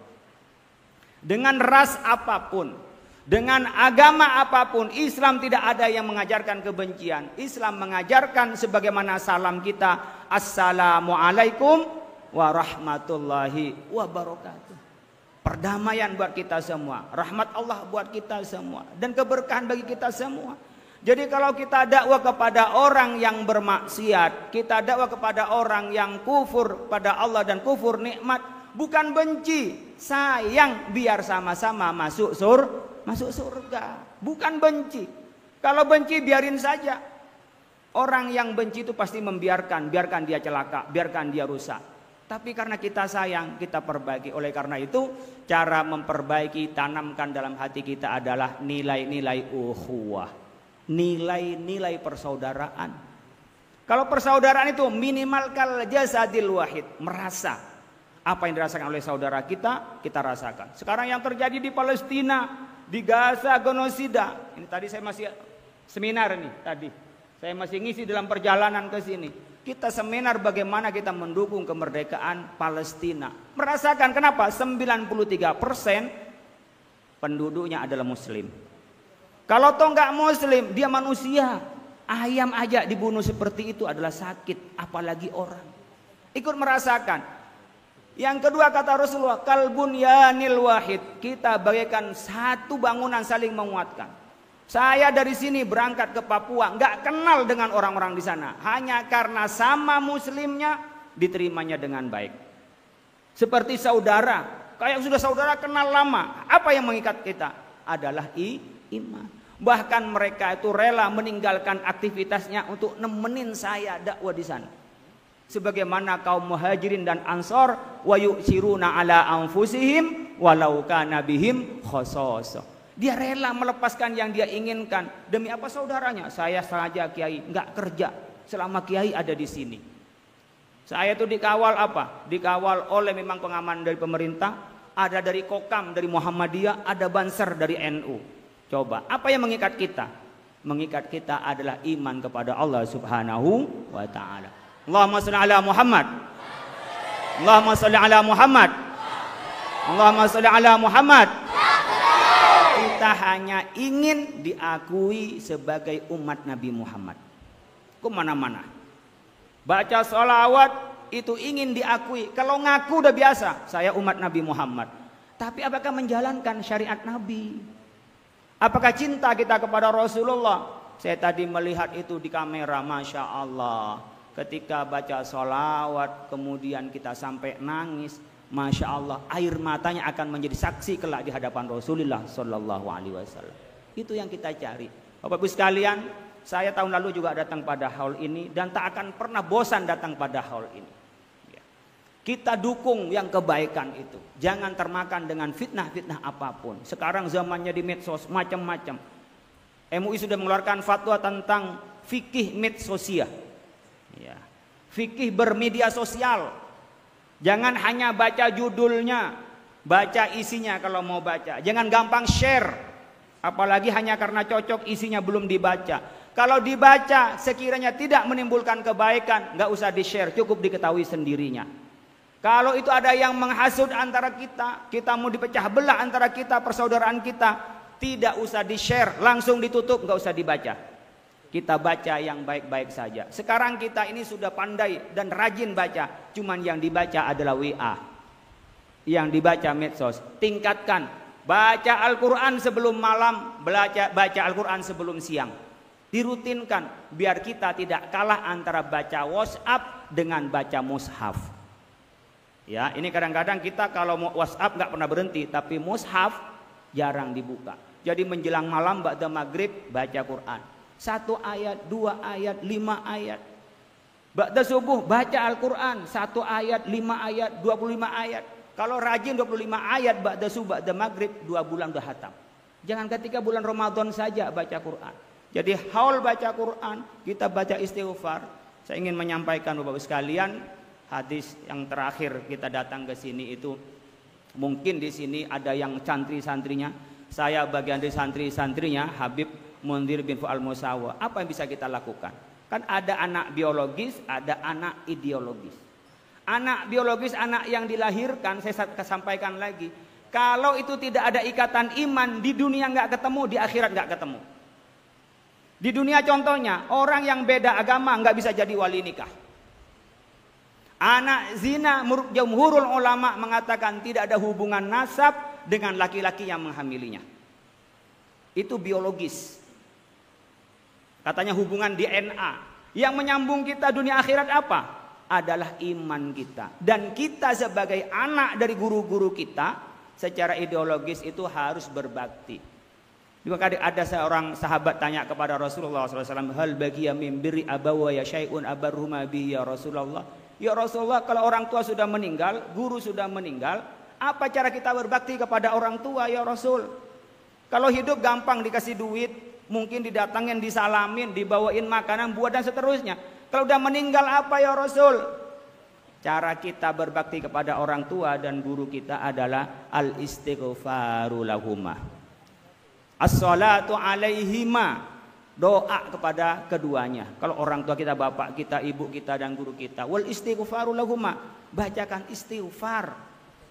Dengan ras apapun, dengan agama apapun, Islam tidak ada yang mengajarkan kebencian. Islam mengajarkan sebagaimana salam kita, Assalamualaikum warahmatullahi wabarakatuh. Perdamaian buat kita semua, rahmat Allah buat kita semua, dan keberkahan bagi kita semua. Jadi kalau kita dakwah kepada orang yang bermaksiat, kita dakwah kepada orang yang kufur pada Allah dan kufur nikmat, bukan benci, sayang, biar sama-sama masuk surga, bukan benci. Kalau benci biarin saja. Orang yang benci itu pasti biarkan dia celaka, biarkan dia rusak. Tapi karena kita sayang, kita perbaiki. Oleh karena itu, cara memperbaiki, tanamkan dalam hati kita adalah nilai-nilai ukhuwah, nilai-nilai persaudaraan. Kalau persaudaraan itu minimal kal jasadil wahid, merasa apa yang dirasakan oleh saudara kita, kita rasakan. Sekarang yang terjadi di Palestina, di Gaza, genosida. Ini tadi saya masih seminar nih tadi. Saya masih ngisi dalam perjalanan ke sini. Kita seminar bagaimana kita mendukung kemerdekaan Palestina. Merasakan kenapa? 93% penduduknya adalah muslim. Kalau toh nggak muslim, dia manusia. Ayam aja dibunuh seperti itu adalah sakit, apalagi orang. Ikut merasakan. Yang kedua kata Rasulullah, kalbun yanil wahid. Kita bagaikan satu bangunan saling menguatkan. Saya dari sini berangkat ke Papua, nggak kenal dengan orang-orang di sana. Hanya karena sama muslimnya diterimanya dengan baik. Seperti saudara, kayak sudah saudara kenal lama. Apa yang mengikat kita? Adalah iman. Bahkan mereka itu rela meninggalkan aktivitasnya untuk nemenin saya dakwah di sana. Sebagaimana kaum muhajirin dan ansor, wa yu'siruna ala anfusihim walau kana bihim khasasah. Dia rela melepaskan yang dia inginkan demi apa saudaranya? Saya saja kiai, nggak kerja selama kiai ada di sini. Saya itu dikawal apa? Dikawal oleh memang pengaman dari pemerintah, ada dari Kokam, dari Muhammadiyah, ada Banser dari NU. Coba, apa yang mengikat kita? Mengikat kita adalah iman kepada Allah Subhanahu wa taala. Allahumma shalli ala Muhammad. Allahumma shalli ala Muhammad. Allahumma shalli ala Muhammad. Kita hanya ingin diakui sebagai umat Nabi Muhammad. Kemana-mana baca sholawat itu ingin diakui. Kalau ngaku udah biasa, saya umat Nabi Muhammad. Tapi apakah menjalankan syariat Nabi? Apakah cinta kita kepada Rasulullah? Saya tadi melihat itu di kamera, Masya Allah. Ketika baca sholawat kemudian kita sampai nangis, Masya Allah, air matanya akan menjadi saksi kelak di hadapan Rasulullah Sallallahu Alaihi Wasallam. Itu yang kita cari. Bapak-Ibu sekalian, saya tahun lalu juga datang pada haul ini dan tak akan pernah bosan datang pada haul ini. Ya. Kita dukung yang kebaikan itu. Jangan termakan dengan fitnah-fitnah apapun. Sekarang zamannya di medsos macam-macam. MUI sudah mengeluarkan fatwa tentang fikih medsosia. Ya. Fikih bermedia sosial. Jangan hanya baca judulnya, baca isinya kalau mau baca. Jangan gampang share. Apalagi hanya karena cocok isinya belum dibaca. Kalau dibaca sekiranya tidak menimbulkan kebaikan, nggak usah di-share, cukup diketahui sendirinya. Kalau itu ada yang menghasut antara kita mau dipecah belah antara kita, persaudaraan kita, tidak usah di-share, langsung ditutup, nggak usah dibaca. Kita baca yang baik-baik saja. Sekarang kita ini sudah pandai dan rajin baca, cuman yang dibaca adalah WA, yang dibaca medsos. Tingkatkan, baca Al-Quran sebelum malam, baca Al-Quran sebelum siang. Dirutinkan biar kita tidak kalah antara baca WhatsApp dengan baca mushaf. Ya, ini kadang-kadang kita kalau mau WhatsApp nggak pernah berhenti, tapi mushaf jarang dibuka. Jadi menjelang malam ba'da maghrib baca Quran. 1 ayat, 2 ayat, 5 ayat. Ba'da subuh baca Al-Quran 1 ayat, 5 ayat, 25 ayat. Kalau rajin 25 ayat ba'da subuh, ba'da maghrib 2 bulan udah hatam. Jangan ketika bulan Ramadan saja baca Quran. Jadi haul baca Quran, kita baca istighfar. Saya ingin menyampaikan Bapak-Ibu sekalian, hadis yang terakhir kita datang ke sini itu mungkin di sini ada yang santri-santrinya. Saya bagian dari santri-santrinya Habib Mundir bin Fu'al Musawa. Apa yang bisa kita lakukan? Kan ada anak biologis, ada anak ideologis. Anak biologis, anak yang dilahirkan, saya sampaikan lagi. Kalau itu tidak ada ikatan iman, di dunia nggak ketemu, di akhirat nggak ketemu. Di dunia contohnya, orang yang beda agama nggak bisa jadi wali nikah. Anak zina, menurut jumhurul ulama mengatakan tidak ada hubungan nasab dengan laki-laki yang menghamilinya. Itu biologis. Katanya hubungan DNA. Yang menyambung kita dunia akhirat apa? Adalah iman kita. Dan kita sebagai anak dari guru-guru kita, secara ideologis itu harus berbakti. Juga ada seorang sahabat tanya kepada Rasulullah SAW, hal bagiya min birri abawaya syai'un abarhuma bi ya Rasulullah. Ya Rasulullah, kalau orang tua sudah meninggal, guru sudah meninggal, apa cara kita berbakti kepada orang tua ya Rasul? Kalau hidup gampang dikasih duit, mungkin didatangin, disalamin, dibawain makanan, buah dan seterusnya. Kalau udah meninggal apa ya Rasul? Cara kita berbakti kepada orang tua dan guru kita adalah al-istighfaru lahumah. As-salatu alaihima, doa kepada keduanya. Kalau orang tua kita, bapak kita, ibu kita dan guru kita. Wal istighfaru lahumma, bacakan istighfar.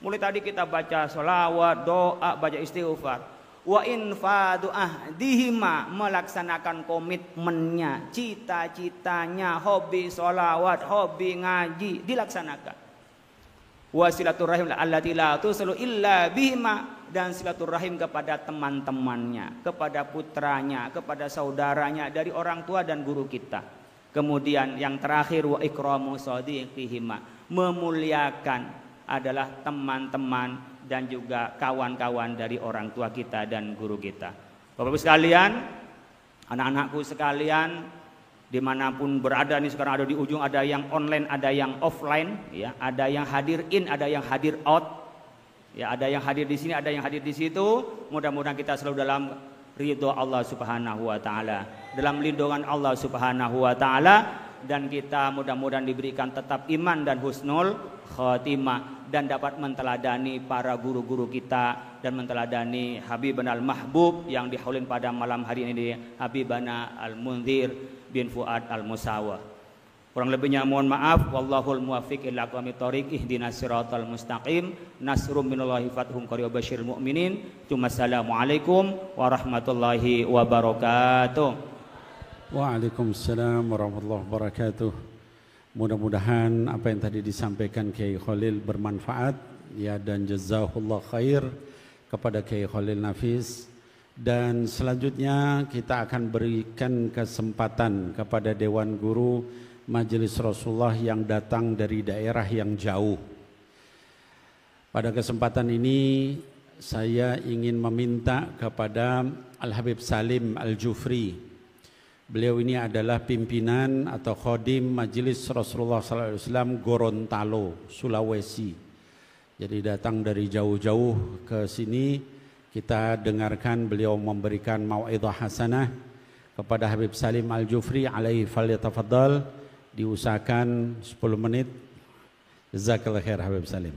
Mulai tadi kita baca sholawat, doa, baca istighfar. Wa infadu ahdihima, melaksanakan komitmennya, cita-citanya, hobi sholawat, hobi ngaji, dilaksanakan. Wa silaturrahim allati la tusalu illa bihima, dan silaturahim kepada teman-temannya, kepada putranya, kepada saudaranya dari orang tua dan guru kita. Kemudian yang terakhir wa ikramu shadiqihima, memuliakan adalah teman-teman dan juga kawan-kawan dari orang tua kita dan guru kita. Bapak-Ibu sekalian, anak-anakku sekalian, dimanapun berada nih, sekarang ada di ujung, ada yang online, ada yang offline, ya, ada yang hadir in, ada yang hadir out. Ya, ada yang hadir di sini, ada yang hadir di situ. Mudah-mudahan kita selalu dalam ridho Allah Subhanahu wa taala, dalam lindungan Allah Subhanahu wa taala, dan kita mudah-mudahan diberikan tetap iman dan husnul khotimah dan dapat menteladani para guru-guru kita dan menteladani Habibana al-Mahbub yang dihaulin pada malam hari ini, Habibana al-Munzir bin Fuad al-Musawah. Kurang lebihnya mohon maaf. Wallahul muwaffiq ila aqwamit thoriq, ihdinas siratal mustaqim, nasrum minallahi fathum qarib basyiril mu'minin. Assalamualaikum warahmatullahi wabarakatuh. Waalaikumsalam warahmatullahi wabarakatuh. Mudah-mudahan apa yang tadi disampaikan Kiai Khalil bermanfaat ya, dan jazakallah khair kepada Kiai Khalil Nafis. Dan selanjutnya kita akan berikan kesempatan kepada Dewan Guru Majelis Rasulullah yang datang dari daerah yang jauh. Pada kesempatan ini saya ingin meminta kepada Al-Habib Salim Al-Jufri. Beliau ini adalah pimpinan atau khodim Majelis Rasulullah SAW Gorontalo, Sulawesi. Jadi datang dari jauh-jauh ke sini. Kita dengarkan beliau memberikan mau'idhah hasanah kepada Habib Salim Al-Jufri. Alaihi falyatafaddal. Diusahakan 10 menit. Jazakallah khair Habib Salim.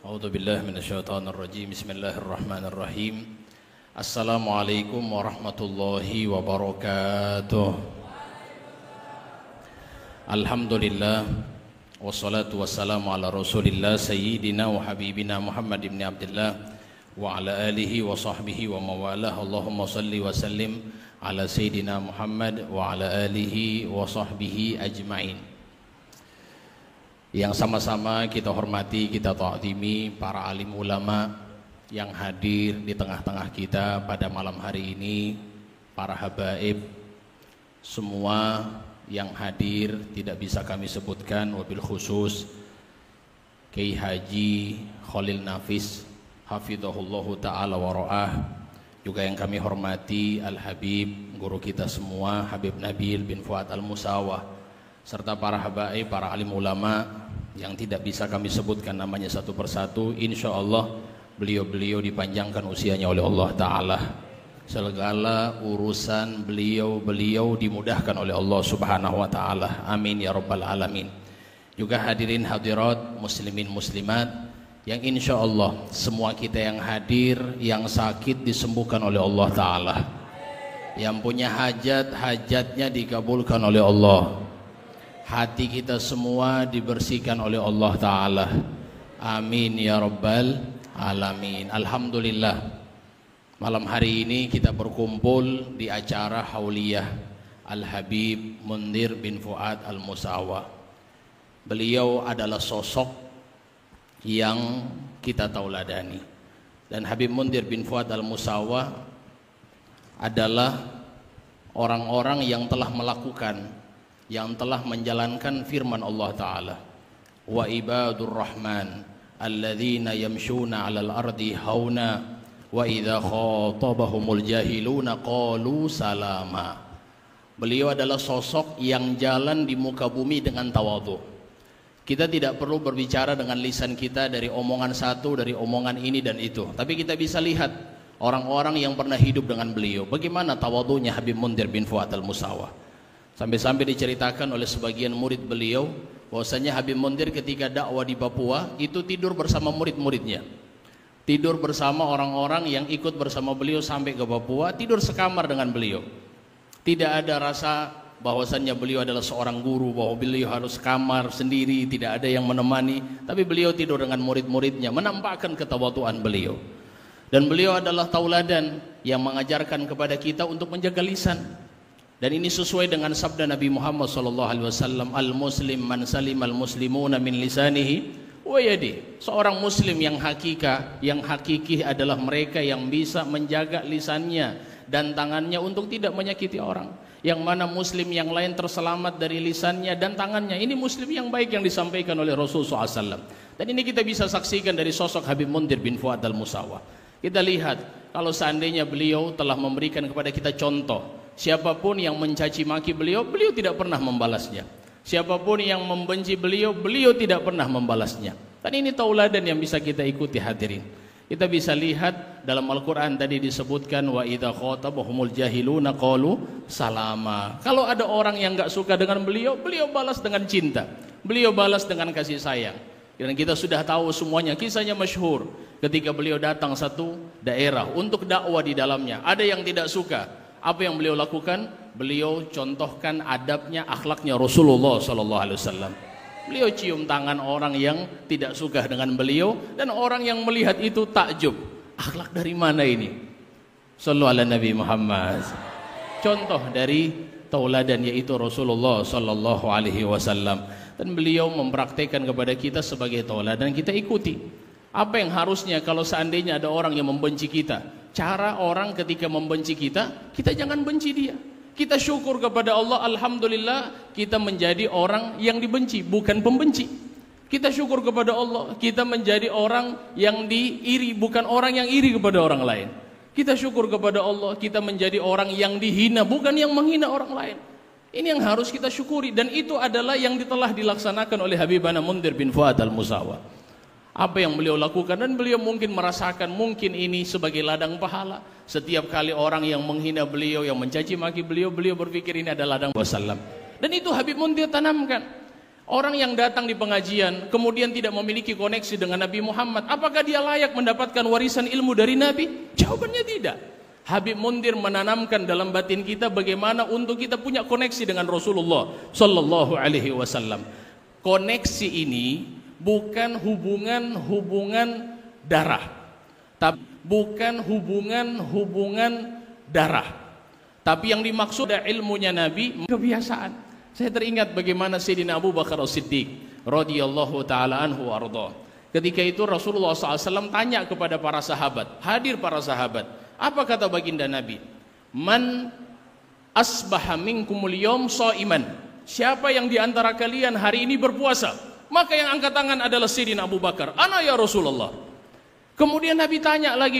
A'udzu billahi minasyaitonir rajim. Bismillahirrahmanirrahim. Assalamualaikum warahmatullahi wabarakatuh. Alhamdulillah wassalatu wassalamu ala Rasulillah sayyidina wa habibina Muhammad ibn Abdullah wa ala alihi wa sahbihi wa mawalah. Allahumma salli wa sallim ala sayyidina Muhammad wa ala alihi wa sahbihi ajmain. Yang sama-sama kita hormati, kita ta'zimi para alim ulama yang hadir di tengah-tengah kita pada malam hari ini, para habaib semua yang hadir tidak bisa kami sebutkan, wabil khusus Kiai Haji Khalil Nafis hafizahullahu ta'ala wa ra'ah, juga yang kami hormati Al-Habib guru kita semua Habib Nabil bin Fuad Al-Musawah, serta para habaib, para alim ulama yang tidak bisa kami sebutkan namanya satu persatu. Insya Allah beliau-beliau dipanjangkan usianya oleh Allah Ta'ala, segala urusan beliau-beliau dimudahkan oleh Allah Subhanahu wa Ta'ala. Amin ya rabbal alamin. Juga hadirin hadirat muslimin muslimat yang insya Allah semua kita yang hadir, yang sakit disembuhkan oleh Allah Ta'ala, yang punya hajat, hajatnya dikabulkan oleh Allah, hati kita semua dibersihkan oleh Allah Ta'ala. Amin ya rabbal alamin. Alhamdulillah, malam hari ini kita berkumpul di acara Hauliyah Al-Habib Munzir bin Fuad Al-Musawah. Beliau adalah sosok yang kita tauladani, dan Habib Munzir bin Fuad Al-Musawah adalah orang-orang yang telah melakukan, yang telah menjalankan firman Allah Ta'ala, wa ibadur rahman alladzina yamshuna 'alal ardi hauna wa idza khatabahumul jahiluna qalu salama. Beliau adalah sosok yang jalan di muka bumi dengan tawadhu. Kita tidak perlu berbicara dengan lisan kita dari omongan satu, dari omongan ini dan itu, tapi kita bisa lihat orang-orang yang pernah hidup dengan beliau, bagaimana tawadhunya Habib Munzir bin Fuad Al-Musawah. Sampai-sampai diceritakan oleh sebagian murid beliau bahwasanya Habib Munzir ketika dakwah di Papua itu tidur bersama murid-muridnya, tidur bersama orang-orang yang ikut bersama beliau sampai ke Papua, tidur sekamar dengan beliau. Tidak ada rasa bahwasannya beliau adalah seorang guru, bahwa beliau harus kamar sendiri, tidak ada yang menemani, tapi beliau tidur dengan murid-muridnya, menampakkan ketawaduan beliau. Dan beliau adalah tauladan yang mengajarkan kepada kita untuk menjaga lisan. Dan ini sesuai dengan sabda Nabi Muhammad SAW, al-muslim man salim al-muslimuna min lisanihi wa yadi. Seorang muslim yang hakiki adalah mereka yang bisa menjaga lisannya dan tangannya untuk tidak menyakiti orang. Yang mana muslim yang lain terselamat dari lisannya dan tangannya. Ini muslim yang baik yang disampaikan oleh Rasulullah SAW. Dan ini kita bisa saksikan dari sosok Habib Munzir bin Fuad Al-Musawah. Kita lihat kalau seandainya beliau telah memberikan kepada kita contoh, siapapun yang mencaci maki beliau, beliau tidak pernah membalasnya. Siapapun yang membenci beliau, beliau tidak pernah membalasnya. Dan ini tauladan yang bisa kita ikuti hadirin. Kita bisa lihat dalam Al-Quran tadi disebutkan wa idza khatabahumul jahiluna qalu salama. Kalau ada orang yang enggak suka dengan beliau, beliau balas dengan cinta. Beliau balas dengan kasih sayang. Dan kita sudah tahu semuanya, kisahnya masyhur. Ketika beliau datang satu daerah untuk dakwah di dalamnya, ada yang tidak suka. Apa yang beliau lakukan? Beliau contohkan adabnya, akhlaknya Rasulullah sallallahu alaihi wasallam. Beliau cium tangan orang yang tidak suka dengan beliau, dan orang yang melihat itu takjub. Akhlak dari mana ini? Sallu ala Nabi Muhammad. Contoh dari tauladan yaitu Rasulullah sallallahu alaihi wasallam, dan beliau mempraktikkan kepada kita sebagai tauladan, kita ikuti. Apa yang harusnya kalau seandainya ada orang yang membenci kita, cara orang ketika membenci kita, kita jangan benci dia. Kita syukur kepada Allah, alhamdulillah kita menjadi orang yang dibenci, bukan pembenci. Kita syukur kepada Allah, kita menjadi orang yang diiri, bukan orang yang iri kepada orang lain. Kita syukur kepada Allah, kita menjadi orang yang dihina, bukan yang menghina orang lain. Ini yang harus kita syukuri, dan itu adalah yang telah dilaksanakan oleh Habibana Mundhir bin Fuad al-Musawa. Apa yang beliau lakukan, dan beliau mungkin merasakan mungkin ini sebagai ladang pahala. Setiap kali orang yang menghina beliau, yang mencaci maki beliau, beliau berpikir ini adalah ladang wasallam. Dan itu Habib Mundhir tanamkan. Orang yang datang di pengajian kemudian tidak memiliki koneksi dengan Nabi Muhammad, apakah dia layak mendapatkan warisan ilmu dari Nabi? Jawabannya tidak. Habib Mundhir menanamkan dalam batin kita bagaimana untuk kita punya koneksi dengan Rasulullah sallallahu alaihi wasallam. Koneksi ini bukan hubungan darah, tapi bukan hubungan darah, tapi yang dimaksud adalah ilmunya Nabi, kebiasaan. Saya teringat bagaimana Sayyidina Abu Bakar As-Siddiq radhiyallahu taala anhu warḍah. Ketika itu Rasulullah SAW tanya kepada para sahabat, hadir para sahabat, apa kata baginda Nabi? Man asbaha minkumul yawm shaiman. Siapa yang di antara kalian hari ini berpuasa? Maka yang angkat tangan adalah Sayyidina Abu Bakar. Ana ya Rasulullah. Kemudian Nabi tanya lagi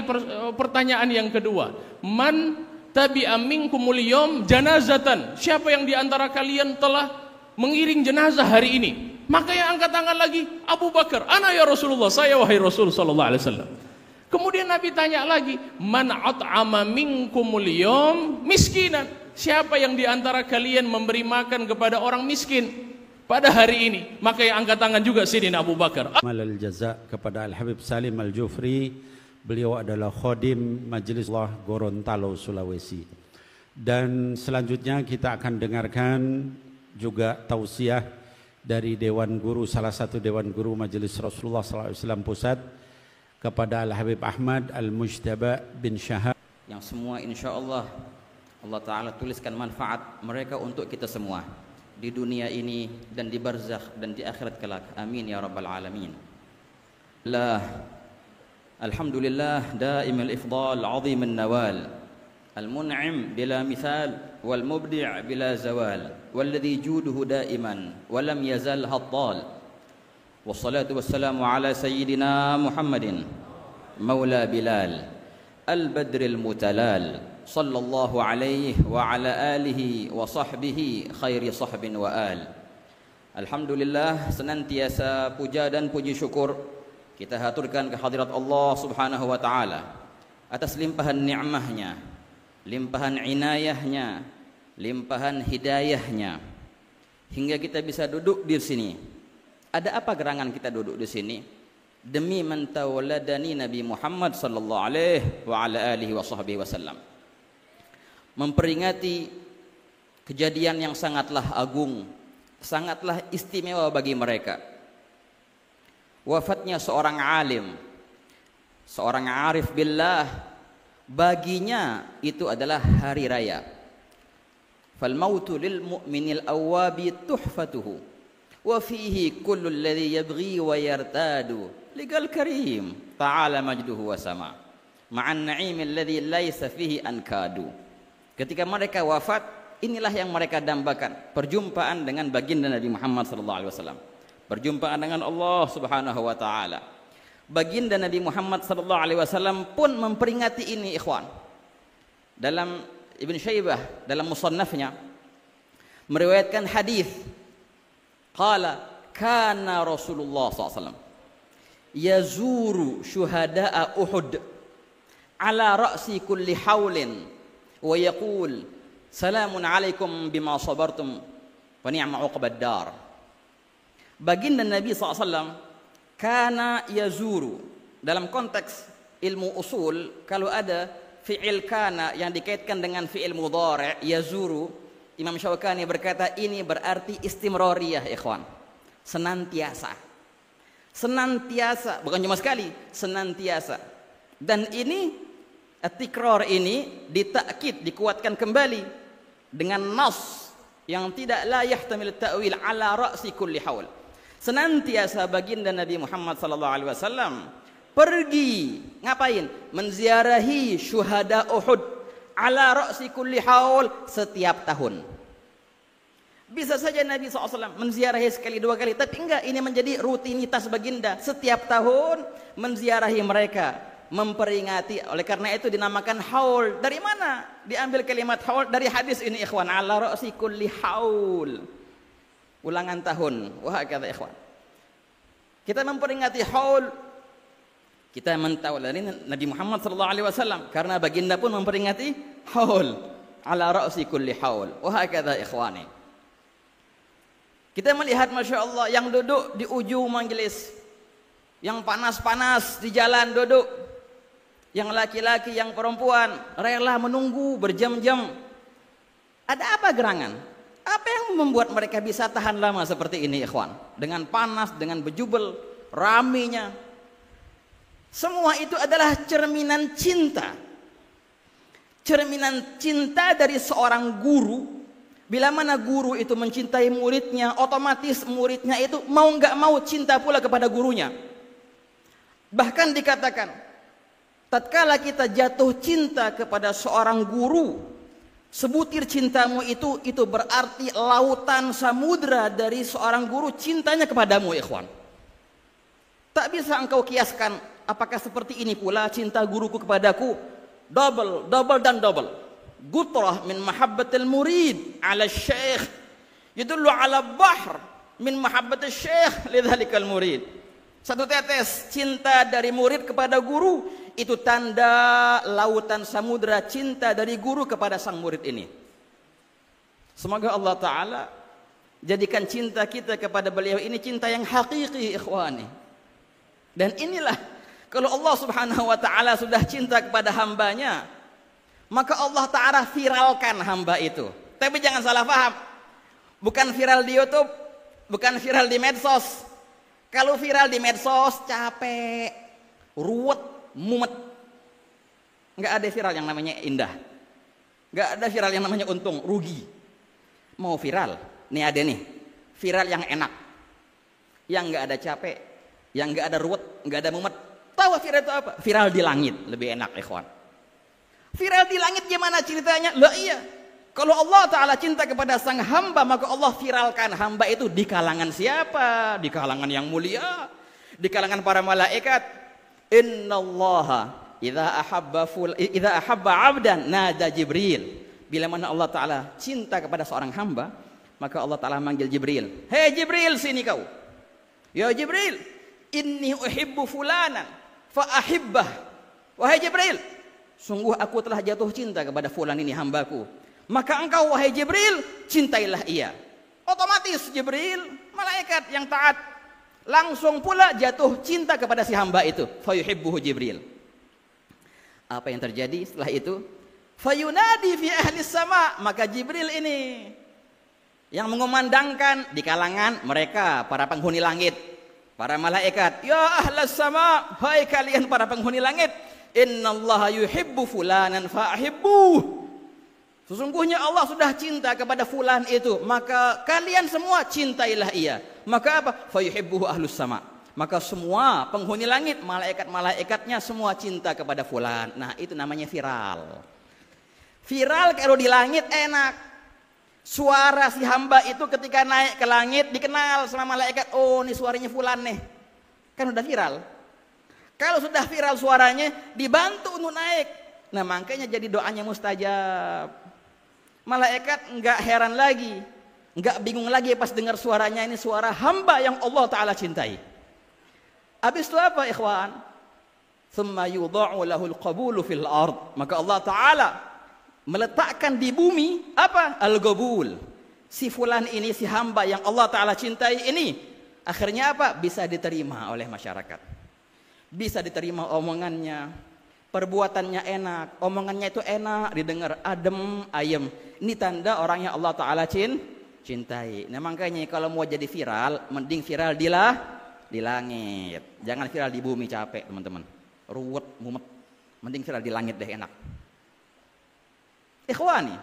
pertanyaan yang kedua. Man tabi'a minkumul yawm janazatan. Siapa yang di antara kalian telah mengiring jenazah hari ini? Maka yang angkat tangan lagi Abu Bakar. Ana ya Rasulullah, saya wahai Rasul sallallahu alaihi wasallam. Kemudian Nabi tanya lagi, man at'ama minkumul yawm miskinan. Siapa yang di antara kalian memberi makan kepada orang miskin pada hari ini? Maka yang angkat tangan juga Sayyidina Abu Bakar. Malal jaza kepada Al-Habib Salim Al-Jufri. Beliau adalah khadim Majelis Allah Gorontalo, Sulawesi. Dan selanjutnya kita akan dengarkan juga tausiah dari Dewan Guru, salah satu Dewan Guru Majelis Rasulullah SAW Pusat, kepada Al-Habib Ahmad Al-Mujtaba bin Syahab, yang semua insya Allah Allah Ta'ala tuliskan manfaat mereka untuk kita semua di dunia ini dan di barzakh dan di akhirat kelak. Amin ya rabbal alamin. Alhamdulillah daim al-ifdal azim an-nawal al-mun'im bila mithal wal mubdi' bila zawal walladhi juduhu daiman wa lam yazal hattal. Wassalatu wassalamu ala sayyidina Muhammadin maula Bilal al-badril mutalal sallallahu alaihi wa ala alihi wa sahbihi khairi sahbin wa al. Alhamdulillah, senantiasa puja dan puji syukur kita haturkan kehadirat Allah Subhanahu wa taala atas limpahan nikmahnya, limpahan inayahnya, limpahan hidayahnya hingga kita bisa duduk di sini. Ada apa gerangan kita duduk di sini? Demi mentauladani Nabi Muhammad sallallahu alaihi wa ala alihi wa sahbihi wasallam. Memperingati kejadian yang sangatlah agung, sangatlah istimewa bagi mereka. Wafatnya seorang alim, seorang arif billah, baginya itu adalah hari raya. Fal mautu lil mu'minil awwabi tuhfatuhu wa fihi kullu alladhi yabghi wa yartadu liqal karim ta'ala majduhu wa sama ma'an na'im alladhi laysa fihi ankadu. Ketika mereka wafat, inilah yang mereka dambakan, perjumpaan dengan baginda Nabi Muhammad sallallahu alaihi wasallam, perjumpaan dengan Allah Subhanahu wa taala. Baginda Nabi Muhammad sallallahu alaihi wasallam pun memperingati ini, ikhwan. Dalam Ibn Syaibah dalam musannafnya meriwayatkan hadis, qala kana Rasulullah sallallahu alaihi wasallam yazuru syuhada'a Uhud ala ra'si kulli haulin wa yaqul salamun alaikum bima sabartum wa ni'ma uqbad dar. Baginda Nabi SAW kana yazuru, dalam konteks ilmu usul kalau ada fi'il kana yang dikaitkan dengan fi'il mudhari' yazuru, Imam Syaukani berkata ini berarti istimrariyah ikhwan, senantiasa, senantiasa, bukan cuma sekali, senantiasa. Dan ini at-tikrar ini ditakkid, dikuatkan kembali dengan nas yang tidak la yahtamil ta'wil ala ra'si kulli haul. Senantiasa baginda Nabi Muhammad sallallahu alaihi wasallam pergi ngapain? Menziarahi syuhada Uhud ala ra'si kulli haul, setiap tahun. Bisa saja Nabi SAW menziarahi sekali dua kali, tapi enggak, ini menjadi rutinitas baginda setiap tahun menziarahi mereka, memperingati. Oleh karena itu dinamakan haul. Dari mana diambil kalimat haul? Dari hadis ini ikhwan, ala ra'si kulli haul, ulangan tahun. Wah kata ikhwan, kita memperingati haul, kita mentawalani Nabi Muhammad SAW karena baginda pun memperingati haul, ala ra'si kulli haul. Wah kata ikhwani, kita melihat Masya Allah yang duduk di ujung majelis, yang panas-panas di jalan duduk, yang laki-laki, yang perempuan rela menunggu berjam-jam. Ada apa gerangan? Apa yang membuat mereka bisa tahan lama seperti ini ikhwan? Dengan panas, dengan bejubel, raminya. Semua itu adalah cerminan cinta. Cerminan cinta dari seorang guru. Bila mana guru itu mencintai muridnya, otomatis muridnya itu mau nggak mau cinta pula kepada gurunya. Bahkan dikatakan, tatkala kita jatuh cinta kepada seorang guru, sebutir cintamu itu berarti lautan samudra dari seorang guru cintanya kepadamu ikhwan. Tak bisa engkau kiaskan, apakah seperti ini pula cinta guruku kepadaku? Double, double dan double. Gutrah min mahabbatil murid ala syekh yadullu ala bahr min mahabbatil syekh lidzalikal murid. Satu tetes cinta dari murid kepada guru itu tanda lautan samudra cinta dari guru kepada sang murid ini. Semoga Allah Ta'ala jadikan cinta kita kepada beliau ini cinta yang hakiki ikhwani. Dan inilah, kalau Allah Subhanahu wa Ta'ala sudah cinta kepada hambanya, maka Allah Ta'ala viralkan hamba itu. Tapi jangan salah paham, bukan viral di YouTube, bukan viral di medsos. Kalau viral di medsos capek, ruwet, mumet. Nggak ada viral yang namanya indah, nggak ada viral yang namanya untung, rugi. Mau viral, nih ada nih viral yang enak, yang nggak ada capek, yang nggak ada ruwet, nggak ada mumet. Tahu viral itu apa? Viral di langit, lebih enak ikhwan. Viral di langit gimana ceritanya? Lah iya, kalau Allah Ta'ala cinta kepada sang hamba, maka Allah viralkan hamba itu di kalangan siapa? Di kalangan yang mulia, di kalangan para malaikat. Innallaha idza ahabba 'abdan nada Jibril. Bila mana Allah Ta'ala cinta kepada seorang hamba, maka Allah Ta'ala manggil Jibril. Hei Jibril, sini kau. Ya Jibril, inni uhibbu fulanan fa ahibbah. Wahai Jibril, sungguh aku telah jatuh cinta kepada fulan ini hambaku, maka engkau wahai Jibril cintailah ia. Otomatis Jibril, malaikat yang taat, langsung pula jatuh cinta kepada si hamba itu. Fayuhibbuhu Jibril. Apa yang terjadi setelah itu? Fayunadi fi ahli sama, maka Jibril ini yang mengumandangkan di kalangan mereka para penghuni langit, para malaikat. Ya ahlas sama, hai kalian para penghuni langit, innallaha yuhibbu fulanan fa'ahibbuh. Sesungguhnya Allah sudah cinta kepada fulan itu, maka kalian semua cintailah ia. Maka apa? Fayuhibbuhu ahlus sama. Maka semua penghuni langit, malaikat-malaikatnya semua cinta kepada fulan. Nah, itu namanya viral. Viral kalau di langit enak. Suara si hamba itu ketika naik ke langit dikenal sama malaikat. Oh, ini suaranya fulan nih. Kan udah viral. Kalau sudah viral suaranya, dibantu untuk naik. Nah, makanya jadi doanya mustajab. Malaikat enggak heran lagi, enggak bingung lagi pas dengar suaranya, ini suara hamba yang Allah Ta'ala cintai. Habis itu apa ikhwan? Thumma yudha'u lahul qabulu fil ard. Maka Allah Ta'ala meletakkan di bumi apa? Al-qabul. Si fulan ini, si hamba yang Allah Ta'ala cintai ini, akhirnya apa? Bisa diterima oleh masyarakat. Bisa diterima omongannya, perbuatannya enak, omongannya itu enak, didengar adem, ayem. Ini tanda orang yang Allah Ta'ala cintai. Nah makanya kalau mau jadi viral, mending viral di langit. Jangan viral di bumi, capek teman-teman. Ruwet, mumet. Mending viral di langit deh, enak. Ikhwani,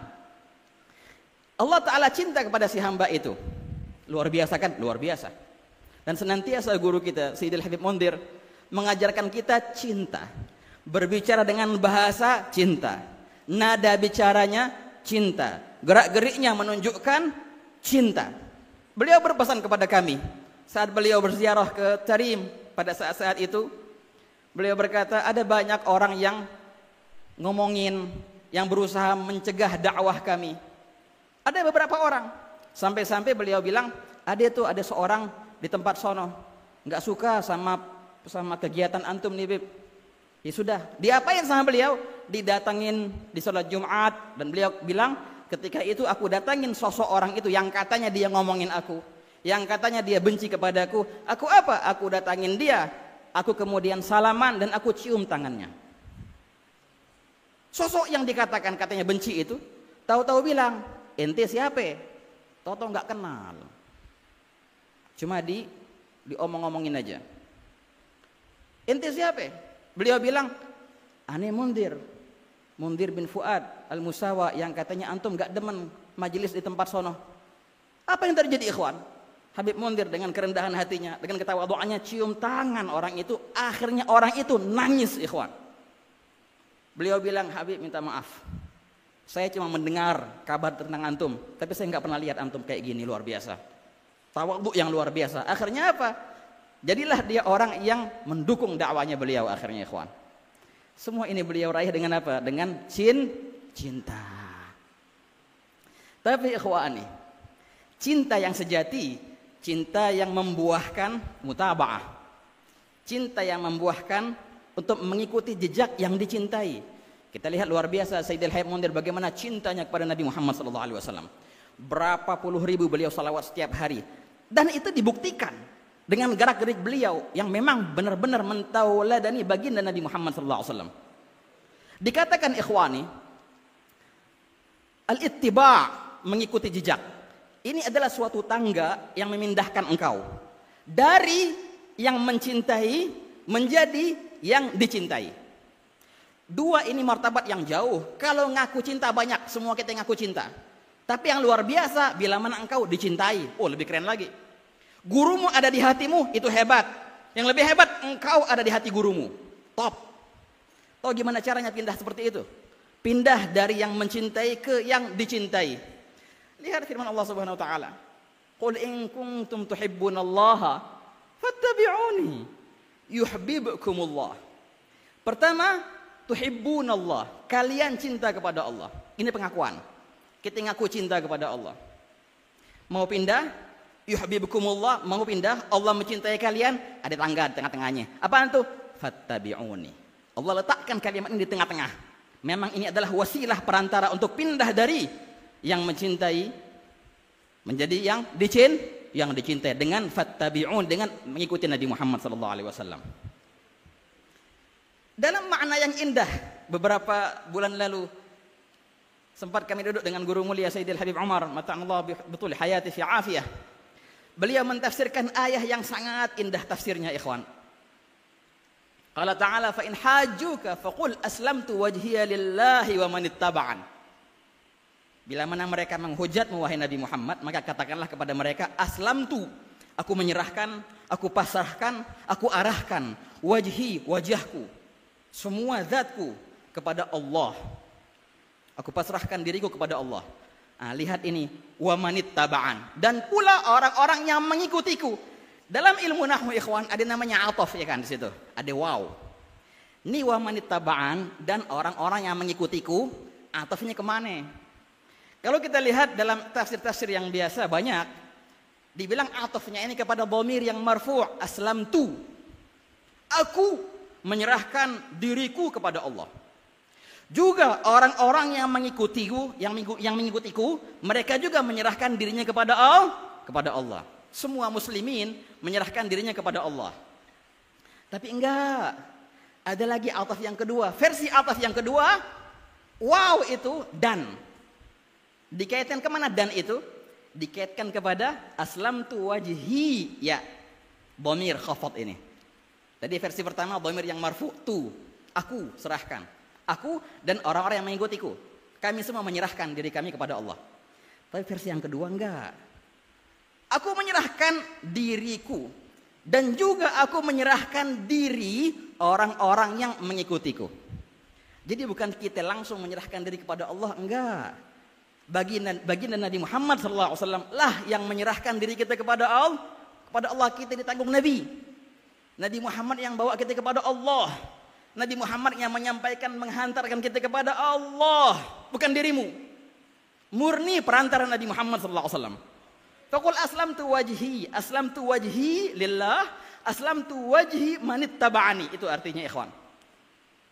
Allah Ta'ala cinta kepada si hamba itu. Luar biasa kan? Luar biasa. Dan senantiasa guru kita, Sayyidil Habib Mundir, mengajarkan kita cinta. Berbicara dengan bahasa cinta. Nada bicaranya cinta. Gerak-geriknya menunjukkan cinta. Beliau berpesan kepada kami saat beliau berziarah ke Tarim pada saat-saat itu. Beliau berkata, ada banyak orang yang ngomongin, yang berusaha mencegah dakwah kami. Ada beberapa orang. Sampai-sampai beliau bilang, ada seorang di tempat sono nggak suka sama kegiatan antum nih, Bib. Ya sudah, diapain sama beliau? Didatangin di sholat Jumat, dan beliau bilang, ketika itu aku datangin sosok orang itu yang katanya dia ngomongin aku, yang katanya dia benci kepadaku. Aku apa? Aku datangin dia, aku kemudian salaman dan aku cium tangannya. Sosok yang dikatakan katanya benci itu, tahu-tahu bilang, ente siapa? Tahu-tahu nggak kenal. Cuma diomong-omongin aja. Ente siapa? Beliau bilang, ane Mundir bin Fuad Al-Musawa yang katanya antum gak demen majelis di tempat sono. Apa yang terjadi ikhwan? Habib Mundir dengan kerendahan hatinya, dengan ketawaduannya cium tangan orang itu. Akhirnya orang itu nangis ikhwan. Beliau bilang, Habib minta maaf, saya cuma mendengar kabar tentang antum, tapi saya gak pernah lihat antum kayak gini, luar biasa. Tawadhu yang luar biasa. Akhirnya apa? Jadilah dia orang yang mendukung dakwanya beliau akhirnya ikhwan. Semua ini beliau raih dengan apa? Dengan cinta. Tapi ikhwani, cinta yang sejati, cinta yang membuahkan mutaba'ah. Cinta yang membuahkan untuk mengikuti jejak yang dicintai. Kita lihat luar biasa Sayyidil Habib Mundir bagaimana cintanya kepada Nabi Muhammad SAW. Berapa puluh ribu beliau salawat setiap hari. Dan itu dibuktikan dengan gerak-gerik beliau yang memang benar-benar mentauladani baginda Nabi Muhammad SAW. Dikatakan ikhwani, al-ittiba' mengikuti jejak. Ini adalah suatu tangga yang memindahkan engkau dari yang mencintai menjadi yang dicintai. Dua ini martabat yang jauh. Kalau ngaku cinta banyak, semua kita ngaku cinta. Tapi yang luar biasa, bila mana engkau dicintai, oh lebih keren lagi. Gurumu ada di hatimu, itu hebat. Yang lebih hebat, engkau ada di hati gurumu. Top. Tahu gimana caranya pindah seperti itu? Pindah dari yang mencintai ke yang dicintai. Lihat firman Allah Subhanahu wa taala. Qul in kuntum tuhibbunallaha fattabi'uni yuhibbukumullah. Pertama, tuhibbunallah. Kalian cinta kepada Allah. Ini pengakuan. Kita ngaku cinta kepada Allah. Mau pindah? Yuhibbukumullah. Mau pindah? Allah mencintai kalian. Ada tangga di tengah-tengahnya. Apaan tuh? Fattabi'uni. Allah letakkan kalimat ini di tengah-tengah. Memang ini adalah wasilah perantara untuk pindah dari yang mencintai menjadi yang dicintai dengan fattabi'un, dengan mengikuti Nabi Muhammad SAW. Dalam makna yang indah, beberapa bulan lalu sempat kami duduk dengan guru mulia Sayyidil Habib Umar mata'allah betul hayati fi afiyah. Beliau mentafsirkan ayat yang sangat indah tafsirnya ikhwan. Qala ta'ala fa in hajjuka faqul aslamtu wajhiya lillahi wa manittaba'an. Bila mana mereka menghujatmu wahai Nabi Muhammad, maka katakanlah kepada mereka, aslamtu, aku menyerahkan, aku pasrahkan, aku arahkan wajahku, semua zatku kepada Allah. Aku pasrahkan diriku kepada Allah. Nah, lihat ini, wa manittaba'an, dan pula orang-orang yang mengikutiku. Dalam ilmu nahwu ikhwan ada namanya ataf ya kan di situ. Ada waw. Ini wa manittaba'an dan orang-orang yang mengikutiku, atafnya kemana? Kalau kita lihat dalam tafsir-tafsir yang biasa banyak dibilang atafnya ini kepada dhamir yang marfu', aslamtu. Aku menyerahkan diriku kepada Allah. Juga orang-orang yang mengikutiku, yang mengikutiku, mereka juga menyerahkan dirinya kepada Allah. Semua muslimin menyerahkan dirinya kepada Allah. Tapi enggak. Ada lagi ataf yang kedua. Versi ataf yang kedua, wow itu dan. Dikaitkan kemana dan itu? Dikaitkan kepada aslamtu wajhi, ya. Dhamir khafat ini. Tadi versi pertama dhamir yang marfu, tu, aku serahkan. Aku dan orang-orang yang mengikutiku. Kami semua menyerahkan diri kami kepada Allah. Tapi versi yang kedua enggak. Aku menyerahkan diriku. Dan juga aku menyerahkan diri orang-orang yang mengikutiku. Jadi bukan kita langsung menyerahkan diri kepada Allah, enggak. Baginda Nabi Muhammad SAW lah yang menyerahkan diri kita kepada Allah. Kepada Allah kita ditanggung Nabi. Nabi Muhammad yang bawa kita kepada Allah. Nabi Muhammad yang menyampaikan, menghantarkan kita kepada Allah, bukan dirimu. Murni perantara Nabi Muhammad SAW. Faqul aslamtu wajhi lillah, aslamtu wajhi manittaba'ani. Itu artinya ikhwan.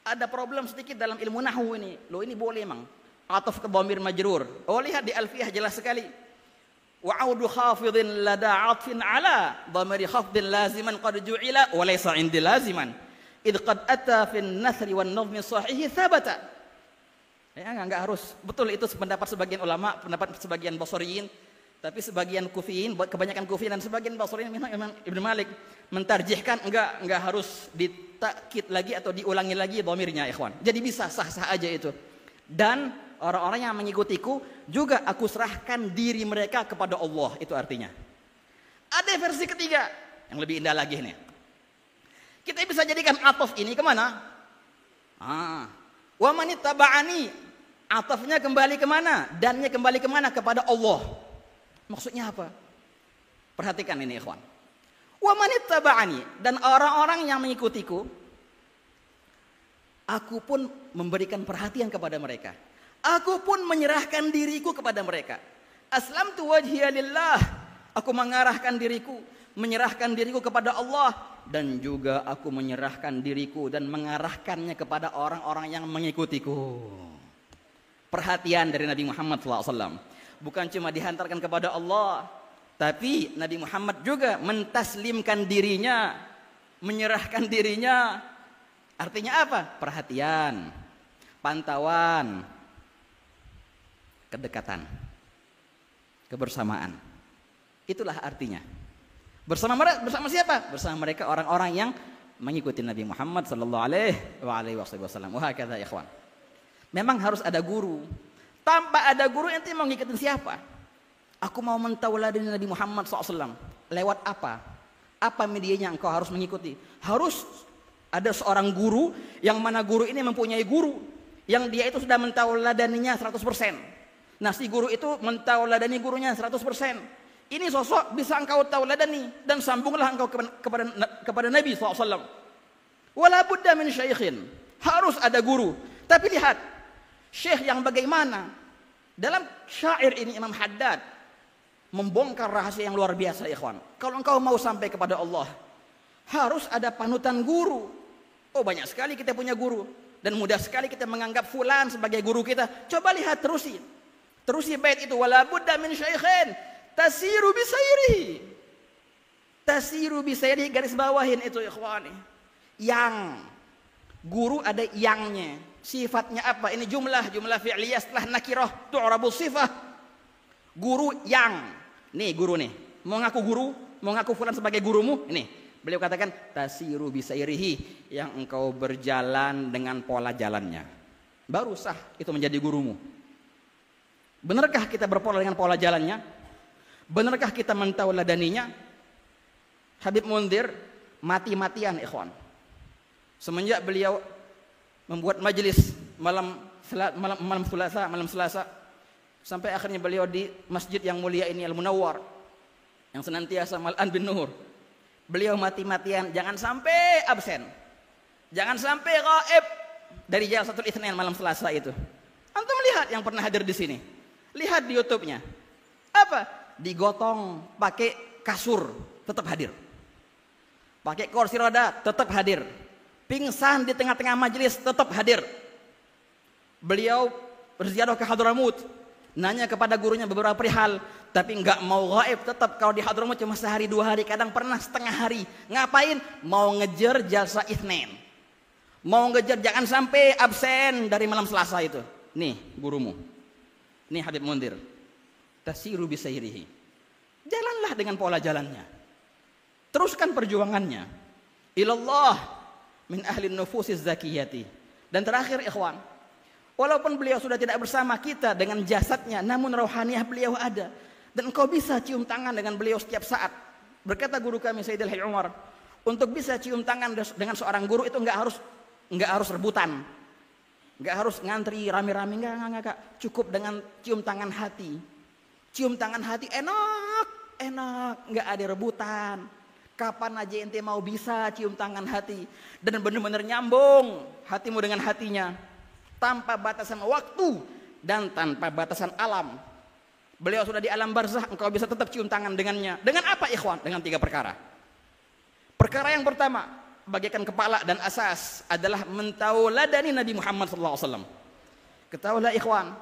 Ada problem sedikit dalam ilmu nahwu ini. Loh ini boleh emang. Ataf ke dhamir majrur. Oh lihat di Alfiyah jelas sekali. Wa'audu khafidhin lada atfin ala dhamiri khafdin laziman qad ju'ila wa laysa indi laziman. Idh qad ata fin nasri wan nazmi sahihi thabata. Ya enggak harus. Betul itu pendapat sebagian ulama, pendapat sebagian basriyin, tapi sebagian kufiyin, kebanyakan kufiyin dan sebagian basriyin Imam Ibnu Malik mentarjihkan enggak harus ditakkid lagi atau diulangi lagi dhamirnya ikhwan. Jadi bisa sah-sah aja itu. Dan orang-orang yang mengikutiku juga aku serahkan diri mereka kepada Allah, itu artinya. Ada versi ketiga yang lebih indah lagi nih. Kita bisa jadikan ataf ini kemana? Wa manittaba'ani. Atafnya kembali kemana? Dannya kembali kemana? Kepada Allah. Maksudnya apa? Perhatikan ini ikhwan. Wa manittaba'ani. Dan orang-orang yang mengikutiku, aku pun memberikan perhatian kepada mereka. Aku pun menyerahkan diriku kepada mereka. Aslamtu wajhiya lillah. Aku mengarahkan diriku, menyerahkan diriku kepada Allah. Dan juga aku menyerahkan diriku dan mengarahkannya kepada orang-orang yang mengikutiku. Perhatian dari Nabi Muhammad SAW. Bukan cuma dihantarkan kepada Allah, tapi Nabi Muhammad juga mentaslimkan dirinya, menyerahkan dirinya. Artinya apa? Perhatian, pantauan, kedekatan, kebersamaan. Itulah artinya. Bersama siapa? Bersama mereka orang-orang yang mengikuti Nabi Muhammad sallallahu alaihi wasallam. Wah kata ikhwan. Memang harus ada guru. Tanpa ada guru ente mau ngikutin siapa? Aku mau mentauladani Nabi Muhammad SAW. Lewat apa? Apa medianya engkau harus mengikuti? Harus ada seorang guru yang mana guru ini mempunyai guru yang dia itu sudah mentauladaninya 100%. Nah si guru itu mentauladani gurunya 100%. Ini sosok bisa engkau tauladani dan sambunglah engkau kepada Nabi SAW. Wala budda min syaikhin. Harus ada guru. Tapi lihat, syekh yang bagaimana? Dalam syair ini Imam Haddad membongkar rahasia yang luar biasa ikhwan. Kalau engkau mau sampai kepada Allah, harus ada panutan guru. Oh banyak sekali kita punya guru. Dan mudah sekali kita menganggap fulan sebagai guru kita. Coba lihat terusi bait itu. Wala budda min syaikhin. Tasiru bisairihi garis bawahin itu ikhwani. Yang guru ada yangnya. Sifatnya apa? Ini jumlah fi'liyah setelah nakirah tu'rabu sifah. Guru yang. Nih guru nih. Mau ngaku guru, mau ngaku fulan sebagai gurumu, ini. Beliau katakan tasiru bisairihi, yang engkau berjalan dengan pola jalannya. Baru sah itu menjadi gurumu. Benarkah kita berpola dengan pola jalannya? Benarkah kita mentauladaninya? Habib Munzir mati-matian ikhwan. Semenjak beliau membuat majelis malam Selasa sampai akhirnya beliau di masjid yang mulia ini Al-Munawwar yang senantiasa mal'an bin nur. Beliau mati-matian jangan sampai absen. Jangan sampai ghaib dari Jalsatul Itsnain malam Selasa itu. Antum lihat yang pernah hadir di sini. Lihat di YouTube-nya. Apa? Digotong pakai kasur tetap hadir. pakai kursi roda tetap hadir, pingsan di tengah-tengah majelis tetap hadir. Beliau berziarah ke Hadramut, nanya kepada gurunya beberapa perihal, tapi nggak mau gaib, tetap kalau di Hadramut cuma sehari 2 hari, kadang pernah setengah hari. Ngapain? Mau ngejar jalsa Itsnain, mau ngejar jangan sampai absen dari malam Selasa itu. Nih gurumu, nih Habib Mundir, tasiru bisairihi, jalanlah dengan pola jalannya, teruskan perjuangannya, ilallah min ahli nufusiz zakiyati. Dan terakhir ikhwan, walaupun beliau sudah tidak bersama kita dengan jasadnya, namun rohaniah beliau ada. Dan engkau bisa cium tangan dengan beliau setiap saat. Berkata guru kami Sayyidil Hayy Umar, untuk bisa cium tangan dengan seorang guru itu enggak harus rebutan, enggak harus ngantri rame-rame, enggak. Cukup dengan cium tangan hati. Cium tangan hati enak, enggak ada rebutan. Kapan aja ente mau bisa cium tangan hati, dan benar-benar nyambung hatimu dengan hatinya, tanpa batasan waktu dan tanpa batasan alam. Beliau sudah di alam barzah, engkau bisa tetap cium tangan dengannya. Dengan apa ikhwan? Dengan 3 perkara. Perkara yang pertama, bagaikan kepala dan asas adalah mentauladani Nabi Muhammad SAW. Ketahuilah ikhwan,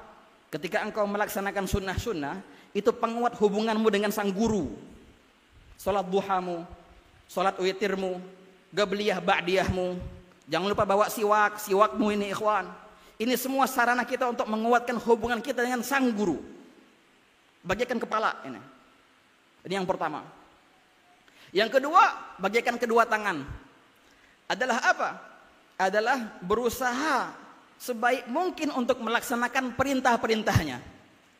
ketika engkau melaksanakan sunnah-sunnah, itu penguat hubunganmu dengan sang guru. Salat duhamu, salat witirmu, gabliyah ba'diyahmu, jangan lupa bawa siwakmu ini ikhwan. Ini semua sarana kita untuk menguatkan hubungan kita dengan sang guru. Bagaikan kepala ini. Ini yang pertama. Yang kedua, bagaikan kedua tangan. Adalah apa? Adalah berusaha sebaik mungkin untuk melaksanakan perintah-perintahnya.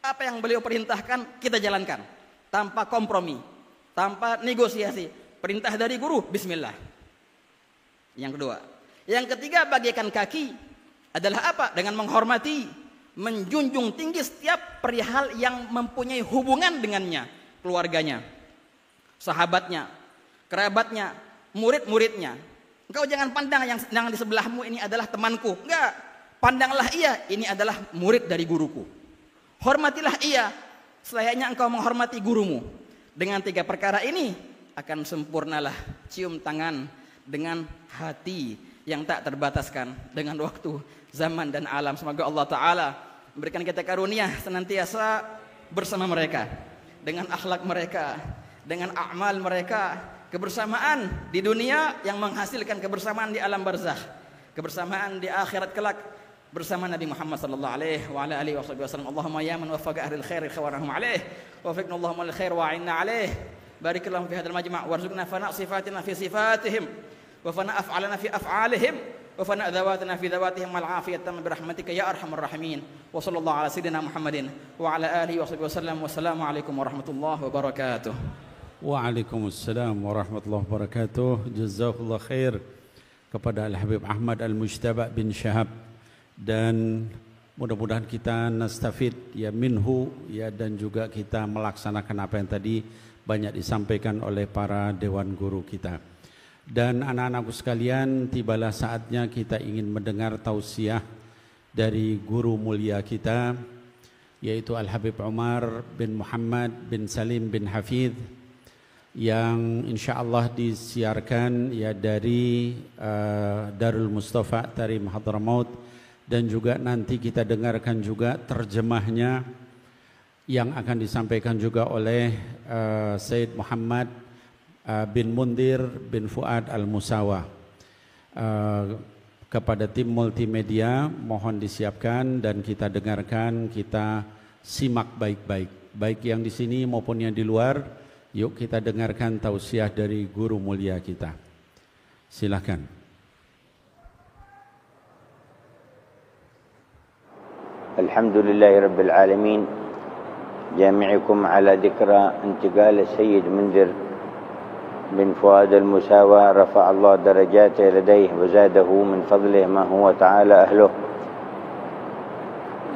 Apa yang beliau perintahkan kita jalankan tanpa kompromi, tanpa negosiasi. Perintah dari guru, bismillah. Yang kedua. Yang ketiga, bagaikan kaki adalah apa? Dengan menghormati, menjunjung tinggi setiap perihal yang mempunyai hubungan dengannya, keluarganya, sahabatnya, kerabatnya, murid-muridnya. Engkau jangan pandang yang di sebelahmu ini adalah temanku, enggak. Pandanglah ia, ini adalah murid dari guruku. Hormatilah ia selayaknya engkau menghormati gurumu. Dengan 3 perkara ini akan sempurnalah cium tangan dengan hati yang tak terbataskan dengan waktu, zaman dan alam. Semoga Allah Ta'ala memberikan kita karunia senantiasa bersama mereka, dengan akhlak mereka, dengan amal mereka, kebersamaan di dunia yang menghasilkan kebersamaan di alam barzakh, kebersamaan di akhirat kelak bersama Nabi Muhammad sallallahu alaihi wa ala alihi wasallam. Allahumma ya man waffaqa ahlil khair khawarahum alaihi wafiqna Allahumma lil khair wa a'inna alaihi barikallahu fi hadzal majma' warzuqna fana' sifatina fi sifatihim wa fana' af'alana fi af'alihim wa fana' dhawatana fi dhawatihim wal 'afiyatan bi rahmatika ya arhamar rahimin. Wa sallallahu ala sayyidina Muhammadin wa ala alihi wasallam. Wassalamu alaikum warahmatullahi wabarakatuh. Waalaikumsalam warahmatullahi wabarakatuh. Jazakallah khair kepada Al-Habib Ahmad Al-Mujtaba bin Syahab, dan mudah-mudahan kita nastafid ya minhu ya, dan juga kita melaksanakan apa yang tadi banyak disampaikan oleh para dewan guru kita. Dan anak-anakku sekalian, tibalah saatnya kita ingin mendengar tausiah dari guru mulia kita, yaitu Al-Habib Umar bin Muhammad bin Salim bin Hafidh, yang insya Allah disiarkan ya dari Darul Mustafa Tarim Hadramaut, dan juga nanti kita dengarkan juga terjemahnya yang akan disampaikan juga oleh Sayyid Muhammad bin Mundir bin Fuad Al-Musawa. Kepada tim multimedia mohon disiapkan dan kita dengarkan, kita simak baik-baik, baik yang di sini maupun yang di luar. Yuk kita dengarkan tausiah dari guru mulia kita. Silakan. Alhamdulillahi Rabbil Alamin. جامعكم على ذكرى انتقال السيد منذر بن فؤاد المساوى رفع الله درجاته لديه وزاده من فضله ما هو تعالى أهله،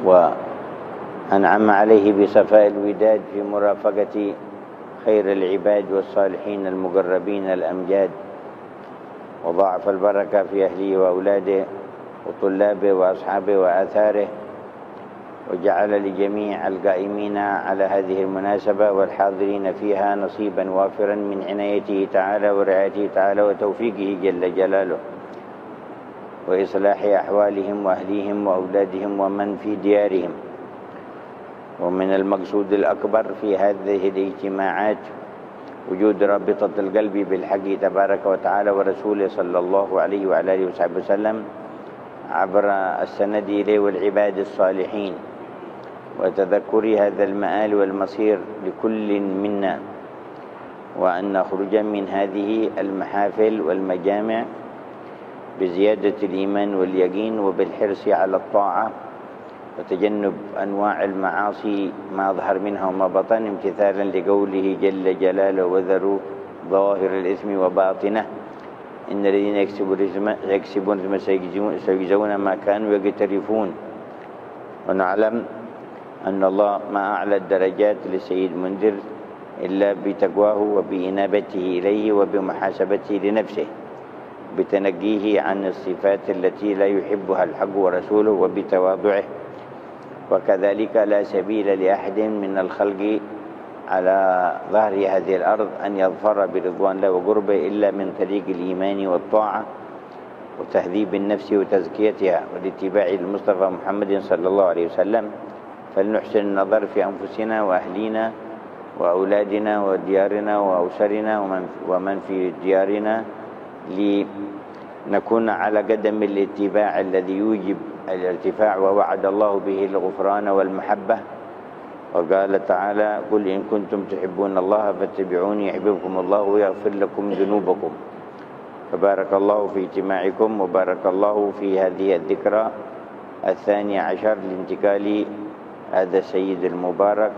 وأنعم عليه بصفاء الوداد في مرافقة خير العباد والصالحين المقربين الأمجاد، وضاعف البركة في أهله وأولاده وطلابه وأصحابه وآثاره، وجعل لجميع القائمين على هذه المناسبة والحاضرين فيها نصيبا وافرا من عنايته تعالى ورعايته تعالى وتوفيقه جل جلاله وإصلاح أحوالهم وأهليهم وأولادهم ومن في ديارهم. ومن المقصود الأكبر في هذه الاجتماعات وجود رابطة القلب بالحق تبارك وتعالى ورسوله صلى الله عليه وعلى آله وصحبه وسلم عبر السند إليه والعباد الصالحين، وتذكر هذا المآل والمصير لكل منا، وأن نخرج من هذه المحافل والمجامع بزيادة الإيمان واليقين وبالحرص على الطاعة وتجنب أنواع المعاصي ما ظهر منها وما بطن، امتثالا لقوله جل جلاله وذروا ظواهر الإثم وباطنه إن الذين يكسبون الإثم سيجزون ما كانوا يقترفون. ونعلم أن الله ما أعلى الدرجات للسيد منذر إلا بتقواه وبإنابته إليه وبمحاسبته لنفسه، بتنقيه عن الصفات التي لا يحبها الحق ورسوله وبتواضعه. وكذلك لا سبيل لأحد من الخلق على ظهر هذه الأرض أن يظفر برضوان الله وقربه إلا من طريق الإيمان والطاعة وتهذيب النفس وتزكيتها والاتباع للمصطفى محمد صلى الله عليه وسلم. فلنحسن النظر في أنفسنا وأهلينا وأولادنا وديارنا وأسرنا ومن في ديارنا لنكون على قدم الاتباع الذي يوجب الارتفاع، ووعد الله به الغفران والمحبة. وقال تعالى قل إن كنتم تحبون الله فاتبعوني يحببكم الله ويغفر لكم ذنوبكم. فبارك الله في اجتماعكم وبارك الله في هذه الذكرى 12 لانتقال هذا السيد المبارك،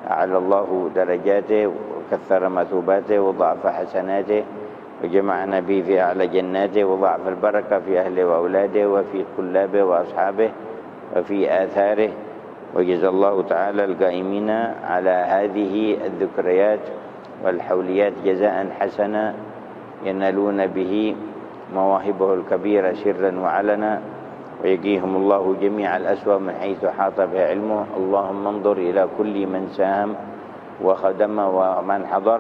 أعلى الله درجاته وكثر مثوباته وضعف حسناته وجمعنا به في أعلى جناته وضعف البركة في أهله وأولاده وفي طلابه وأصحابه وفي آثاره. وجزا الله تعالى القائمين على هذه الذكريات والحوليات جزاء حسنا ينالون به مواهبه الكبيرة سرا وعلنا، ويقيهم الله جميع الأسوأ من حيث حاط به علمه. اللهم انظر إلى كل من ساهم وخدم ومن حضر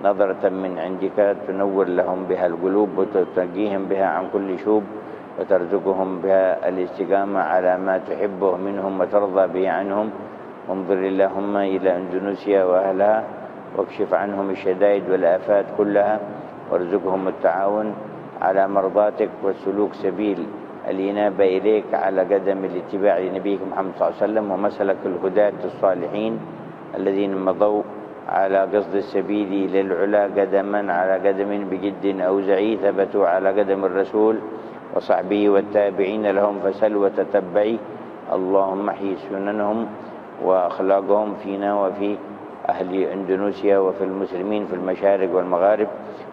نظرة من عندك تنور لهم بها القلوب وتنقيهم بها عن كل شوب وترزقهم بها الاستقامة على ما تحبه منهم وترضى به عنهم. وانظر اللهم إلى أندونيسيا وأهلها واكشف عنهم الشدائد والآفات كلها، وارزقهم التعاون على مرضاتك والسلوك سبيل الإنابة إليك على قدم الاتباع لنبيك محمد صلى الله عليه وسلم ومسلك الهداة الصالحين الذين مضوا على قصد السبيل للعلا قدما على قدم بجد أوزعي ثبتوا على قدم الرسول وصحبه والتابعين لهم فسل وتتبعي. اللهم احيي سننهم وأخلاقهم فينا وفي أهل أندونيسيا وفي المسلمين في المشارق والمغارب،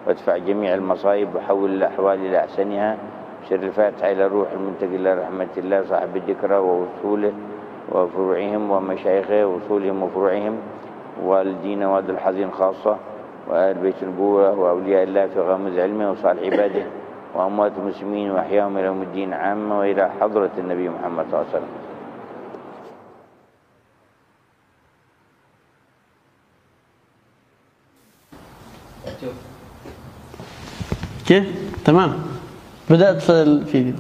وادفع جميع المصائب وحول الأحوال إلى أحسنها. سر الفاتحة إلى الروح المنتقل إلى رحمة الله صاحب الذكرى ووصوله وفروعهم ومشايخه ووصولهم وفروعهم والدين واد الحزين خاصة وآل بيت النبوة وأولياء الله في غامض علمه وصالح عباده وأموات المسلمين وأحياهم إلى يوم الدين عامة وإلى حضرة النبي محمد صلى الله عليه وسلم. كيف؟ تمام. بدأت في الفيديو.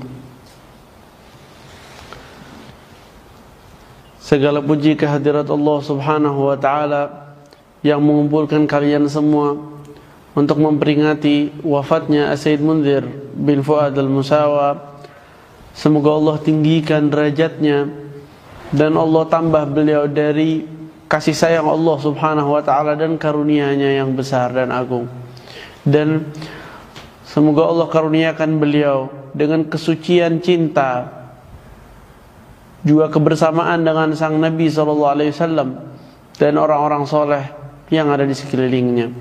Segala puji kehadirat Allah Subhanahu wa Ta'ala yang mengumpulkan kalian semua untuk memperingati wafatnya Sayyid Munzir bin Fuad al-Musawa. Semoga Allah tinggikan derajatnya dan Allah tambah beliau dari kasih sayang Allah Subhanahu wa Ta'ala dan karunia-Nya yang besar dan agung. Dan semoga Allah karuniakan beliau dengan kesucian cinta juga kebersamaan dengan sang Nabi SAW dan orang-orang soleh yang ada di sekelilingnya.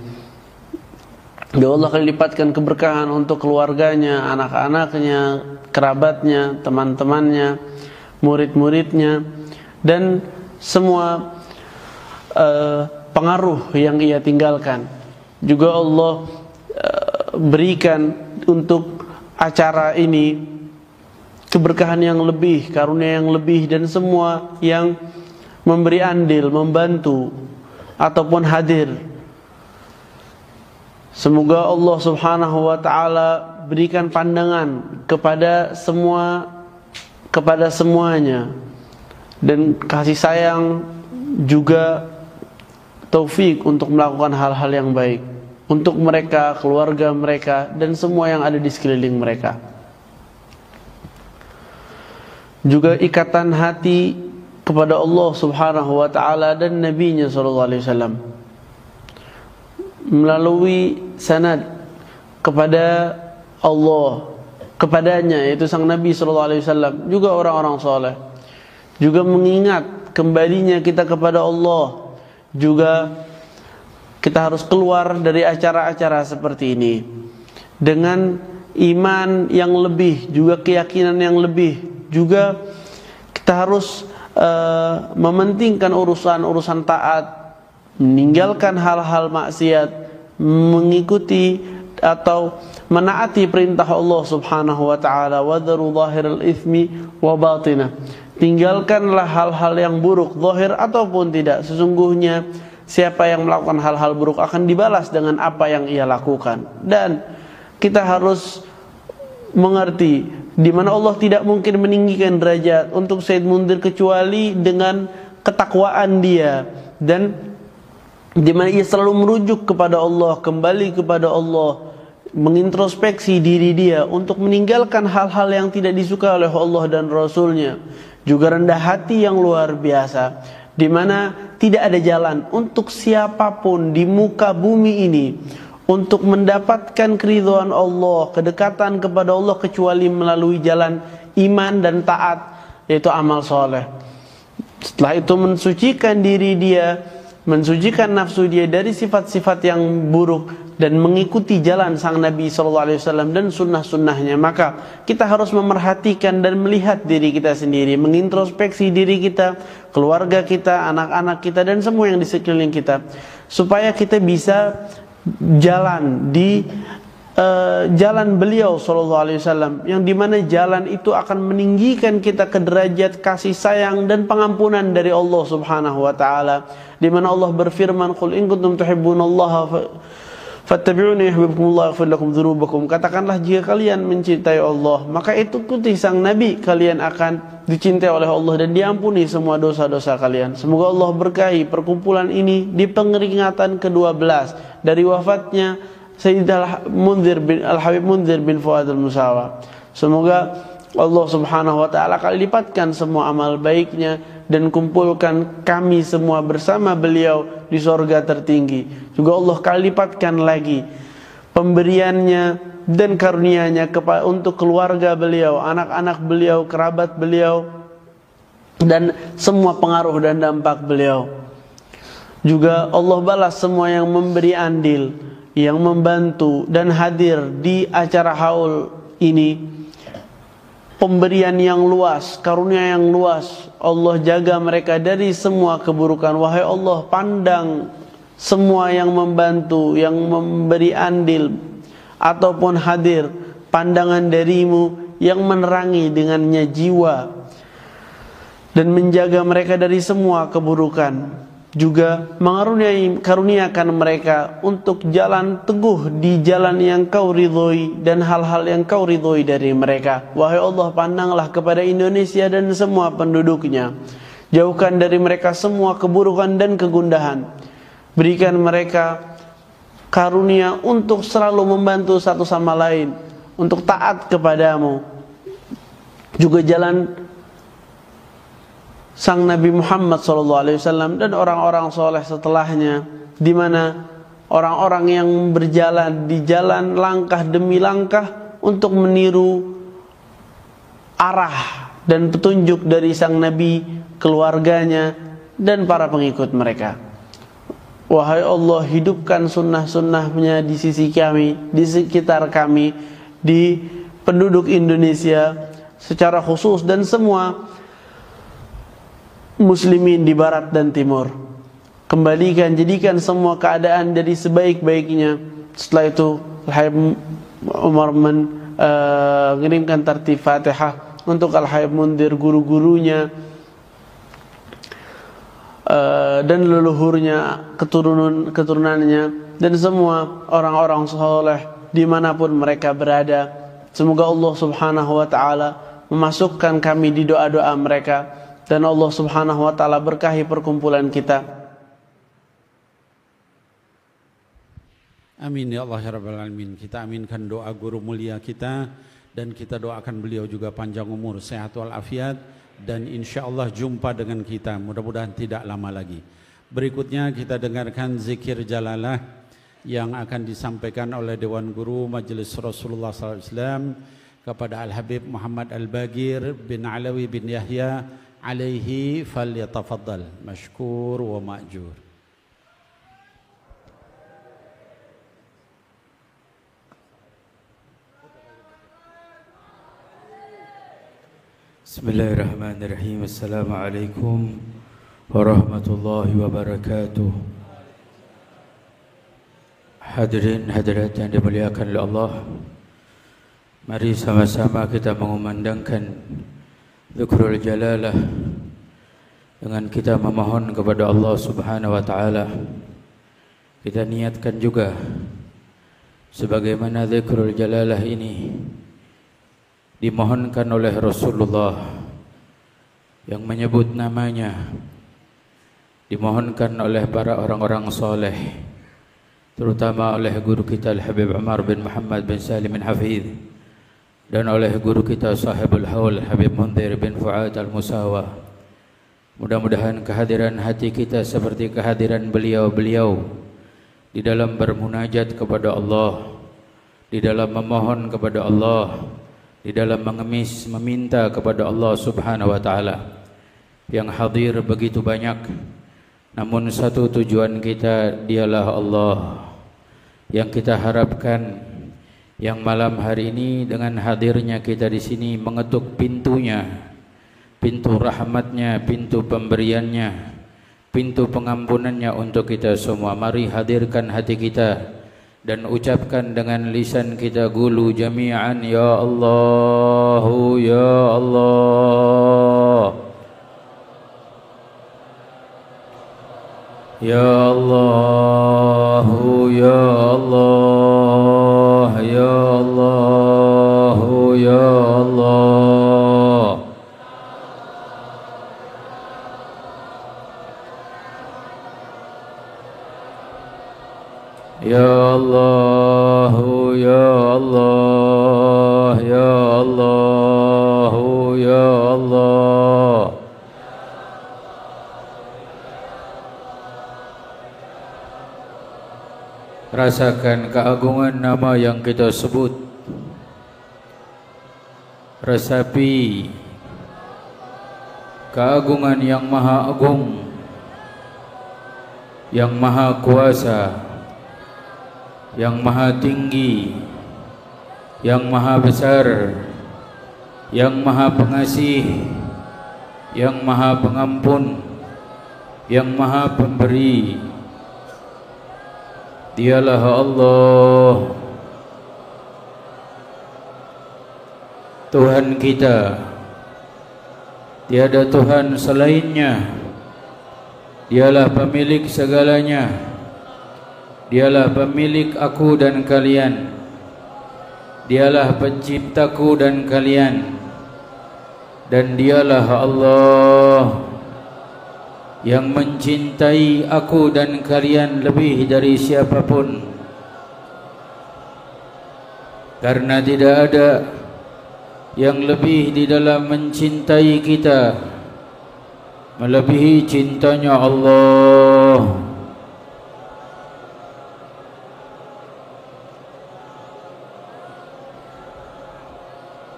Ya Allah akan lipatkan keberkahan untuk keluarganya, anak-anaknya, kerabatnya, teman-temannya, murid-muridnya, dan semua pengaruh yang ia tinggalkan. Juga Allah berikan untuk acara ini keberkahan yang lebih, karunia yang lebih, dan semua yang memberi andil, membantu ataupun hadir. Semoga Allah Subhanahu wa taala berikan pandangan kepada semuanya, dan kasih sayang juga taufik untuk melakukan hal-hal yang baik untuk mereka, keluarga mereka, dan semua yang ada di sekeliling mereka. Juga ikatan hati kepada Allah Subhanahu wa taala dan Nabi-Nya sallallahu alaihi wasallam melalui sanad kepada Allah, kepadanya, yaitu sang Nabi sallallahu alaihi wasallam, juga orang-orang saleh. Juga mengingat kembalinya kita kepada Allah. Juga kita harus keluar dari acara-acara seperti ini dengan iman yang lebih, juga keyakinan yang lebih. Juga kita harus mementingkan urusan-urusan taat, meninggalkan hal-hal maksiat, mengikuti atau menaati perintah Allah Subhanahu wa taala, wa dharu zahiral itsmi wa batinah. Tinggalkanlah hal-hal yang buruk, zahir ataupun tidak. Sesungguhnya siapa yang melakukan hal-hal buruk akan dibalas dengan apa yang ia lakukan. Dan kita harus mengerti di mana Allah tidak mungkin meninggikan derajat untuk Sayyid Mundhir kecuali dengan ketakwaan dia, dan di mana ia selalu merujuk kepada Allah, kembali kepada Allah, mengintrospeksi diri dia untuk meninggalkan hal-hal yang tidak disuka oleh Allah dan Rasulnya. Juga rendah hati yang luar biasa, di mana tidak ada jalan untuk siapapun di muka bumi ini untuk mendapatkan keridhaan Allah, kedekatan kepada Allah, kecuali melalui jalan iman dan taat, yaitu amal soleh. Setelah itu mensucikan diri dia, mensucikan nafsu dia dari sifat-sifat yang buruk, dan mengikuti jalan sang Nabi SAW dan sunnah-sunnahnya. Maka kita harus memerhatikan dan melihat diri kita sendiri, mengintrospeksi diri kita, keluarga kita, anak-anak kita, dan semua yang di sekeliling kita, supaya kita bisa jalan di jalan beliau SAW, yang dimana jalan itu akan meninggikan kita ke derajat kasih sayang dan pengampunan dari Allah Subhanahu wa taala, di mana Allah berfirman, "Qul in kuntum tuhibbunallaha fattabi'uni yuhibbukumullah yaghfir lakum dzunubakum." Katakanlah, jika kalian mencintai Allah, maka ikuti sang Nabi, kalian akan dicintai oleh Allah dan diampuni semua dosa-dosa kalian. Semoga Allah berkahi perkumpulan ini di peringatan ke-12 dari wafatnya Sayyid Al-Habib Mundhir bin Fuad Al-Musawa. Semoga Allah Subhanahu wa taala kali lipatkan semua amal baiknya dan kumpulkan kami semua bersama beliau di surga tertinggi. Juga Allah kali lipatkan lagi pemberiannya dan karunia-Nya untuk keluarga beliau, anak-anak beliau, kerabat beliau, dan semua pengaruh dan dampak beliau. Juga Allah balas semua yang memberi andil, yang membantu dan hadir di acara haul ini. Pemberian yang luas, karunia yang luas. Allah jaga mereka dari semua keburukan. Wahai Allah, pandang semua yang membantu, yang memberi andil ataupun hadir, pandangan darimu yang menerangi dengannya jiwa dan menjaga mereka dari semua keburukan. Juga karuniakan mereka untuk jalan teguh di jalan yang kau ridhoi dan hal-hal yang kau ridhoi dari mereka. Wahai Allah, pandanglah kepada Indonesia dan semua penduduknya. Jauhkan dari mereka semua keburukan dan kegundahan. Berikan mereka karunia untuk selalu membantu satu sama lain, untuk taat kepadamu. Juga jalan sang Nabi Muhammad SAW dan orang-orang soleh setelahnya, di mana orang-orang yang berjalan di jalan langkah demi langkah untuk meniru arah dan petunjuk dari sang Nabi, keluarganya, dan para pengikut mereka. Wahai Allah, hidupkan sunnah-sunnahnya di sisi kami, di sekitar kami, di penduduk Indonesia secara khusus, dan semua muslimin di barat dan timur. Kembalikan, jadikan semua keadaan jadi sebaik-baiknya. Setelah itu Al-Habib Umar mengirimkan tartib Fatihah. untuk Al-Habib Mundhir, guru-gurunya, dan leluhurnya, keturunannya, dan semua orang-orang soleh dimanapun mereka berada. Semoga Allah Subhanahu wa ta'ala memasukkan kami di doa-doa mereka, dan Allah Subhanahu wa ta'ala berkahi perkumpulan kita. Amin ya Allah ya Rabbal Alamin. Kita aminkan doa guru mulia kita, dan kita doakan beliau juga panjang umur, sehat walafiat, dan insya Allah jumpa dengan kita mudah-mudahan tidak lama lagi. Berikutnya kita dengarkan zikir jalalah yang akan disampaikan oleh Dewan Guru Majelis Rasulullah SAW kepada Al-Habib Muhammad Al-Bagir bin Alawi bin Yahya alaihi falyatafaddal mashkur wa ma'jur. Bismillahirrahmanirrahim. Assalamualaikum warahmatullahi wabarakatuh. Hadirin hadirat yang dimuliakan oleh Allah, mari sama-sama kita mengumandangkan zikrul jalalah dengan kita memohon kepada Allah Subhanahu wa taala. Kita niatkan juga sebagaimana zikrul jalalah ini dimohonkan oleh Rasulullah yang menyebut namanya, dimohonkan oleh para orang-orang soleh, terutama oleh guru kita Al-Habib Umar bin Muhammad bin Salim bin Hafidh, dan oleh guru kita Sahibul Haul Habib Mundhir bin Fuad Al-Musawa. Mudah-mudahan kehadiran hati kita seperti kehadiran beliau-beliau di dalam bermunajat kepada Allah, di dalam memohon kepada Allah, di dalam mengemis meminta kepada Allah Subhanahu wa taala. Yang hadir begitu banyak, namun satu tujuan kita dialah Allah. Yang kita harapkan yang malam hari ini dengan hadirnya kita di sini mengetuk pintunya, pintu rahmatnya, pintu pemberiannya, pintu pengampunannya untuk kita semua. Mari hadirkan hati kita dan ucapkan dengan lisan kita gulu jami'an, ya Allahu ya Allah, ya Allahu ya Allah, ya Allahu ya Allah. Ya Allahu ya Allah, ya Allahu ya Allah. Rasakan keagungan nama yang kita sebut. Resapi keagungan yang maha agung, yang maha kuasa, yang maha tinggi, yang maha besar, yang maha pengasih, yang maha pengampun, yang maha pemberi. Dialah Allah, Tuhan kita. Tiada Tuhan selainnya. Dialah pemilik segalanya. Dialah pemilik aku dan kalian. Dialah penciptaku dan kalian. Dan dialah Allah yang mencintai aku dan kalian lebih dari siapapun. Karena tidak ada yang lebih di dalam mencintai kita melebihi cintanya Allah.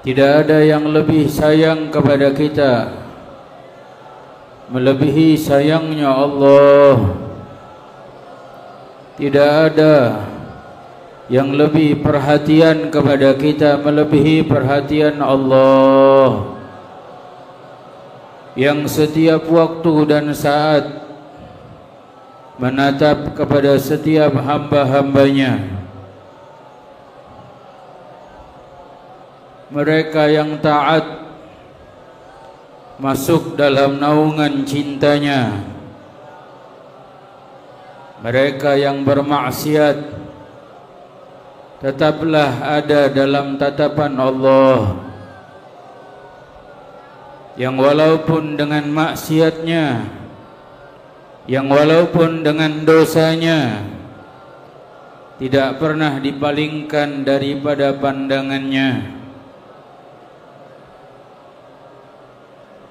Tidak ada yang lebih sayang kepada kita melebihi sayangnya Allah. Tidak ada yang lebih perhatian kepada kita melebihi perhatian Allah, yang setiap waktu dan saat menatap kepada setiap hamba-hambanya. Mereka yang taat masuk dalam naungan cintanya. Mereka yang bermaksiat tetaplah ada dalam tatapan Allah, yang walaupun dengan maksiatnya, yang walaupun dengan dosanya, tidak pernah dipalingkan daripada pandangannya.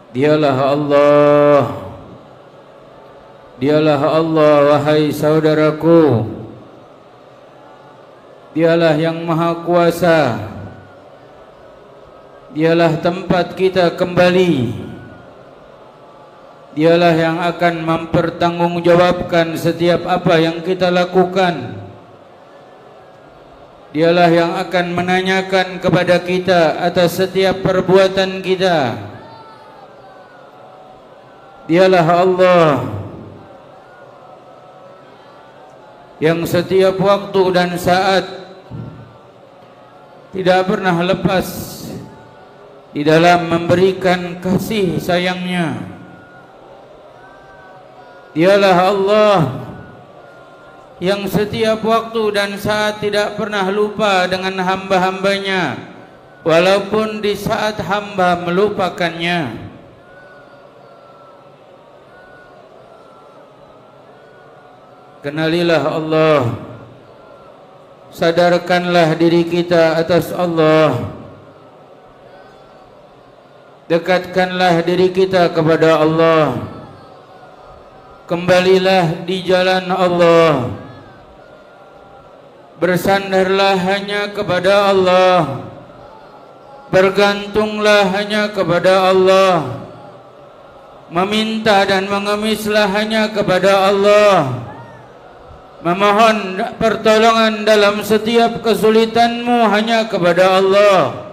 Dialah Allah, dialah Allah, wahai saudaraku. Dialah yang maha kuasa. Dialah tempat kita kembali. Dialah yang akan mempertanggungjawabkan setiap apa yang kita lakukan. Dialah yang akan menanyakan kepada kita atas setiap perbuatan kita. Dialah Allah yang setiap waktu dan saat tidak pernah lepas di dalam memberikan kasih sayangnya. Dialah Allah yang setiap waktu dan saat tidak pernah lupa dengan hamba-hambanya, walaupun di saat hamba melupakannya. Kenalilah Allah, sadarkanlah diri kita atas Allah, dekatkanlah diri kita kepada Allah, kembalilah di jalan Allah, bersandarlah hanya kepada Allah, bergantunglah hanya kepada Allah, meminta dan mengemislah hanya kepada Allah, memohon pertolongan dalam setiap kesulitanmu hanya kepada Allah,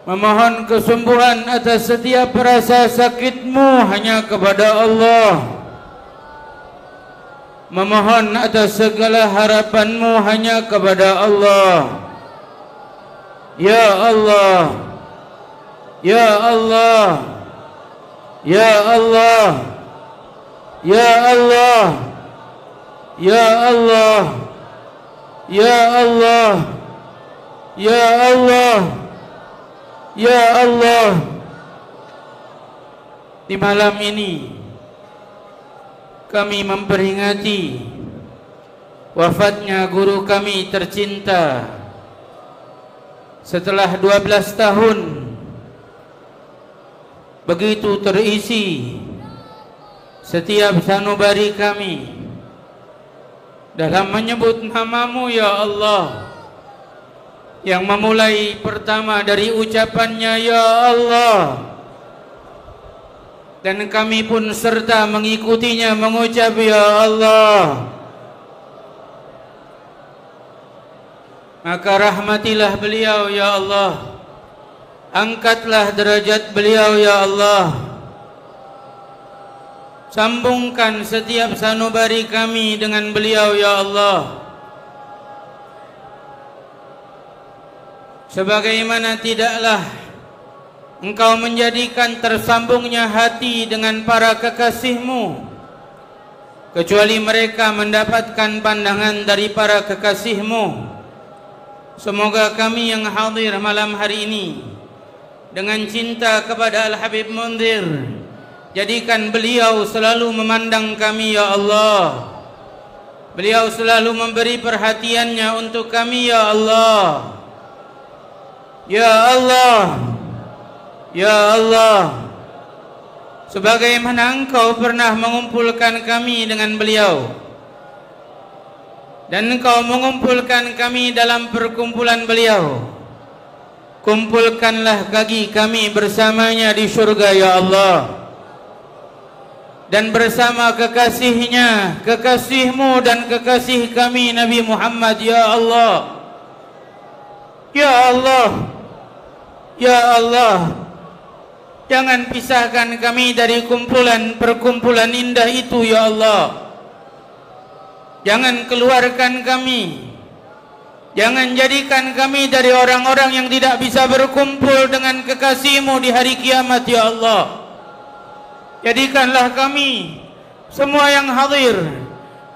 memohon kesembuhan atas setiap rasa sakitmu hanya kepada Allah, memohon atas segala harapanmu hanya kepada Allah. Ya Allah, Ya Allah, Ya Allah, Ya Allah, Ya Allah, Ya Allah, Ya Allah, Ya Allah. Di malam ini kami memperingati wafatnya guru kami tercinta. Setelah 12 tahun begitu terisi setiap sanubari kami dalam menyebut namamu ya Allah, yang memulai pertama dari ucapannya ya Allah, dan kami pun serta mengikutinya mengucap ya Allah. Maka rahmatilah beliau ya Allah, angkatlah derajat beliau ya Allah, sambungkan setiap sanubari kami dengan beliau ya Allah, sebagaimana tidaklah Engkau menjadikan tersambungnya hati dengan para kekasih-Mu kecuali mereka mendapatkan pandangan dari para kekasih-Mu. Semoga kami yang hadir malam hari ini dengan cinta kepada Al-Habib Mundhir, jadikan beliau selalu memandang kami ya Allah. Beliau selalu memberi perhatiannya untuk kami ya Allah. Ya Allah, Ya Allah, sebagaimana Engkau pernah mengumpulkan kami dengan beliau, dan Engkau mengumpulkan kami dalam perkumpulan beliau, kumpulkanlah bagi kami bersamanya di surga ya Allah, dan bersama kekasihnya, kekasih-Mu dan kekasih kami Nabi Muhammad ya Allah. Ya Allah, Ya Allah, jangan pisahkan kami dari perkumpulan indah itu ya Allah. Jangan keluarkan kami Jangan jadikan kami dari orang-orang yang tidak bisa berkumpul dengan kekasih-Mu di hari kiamat ya Allah. Jadikanlah kami semua yang hadir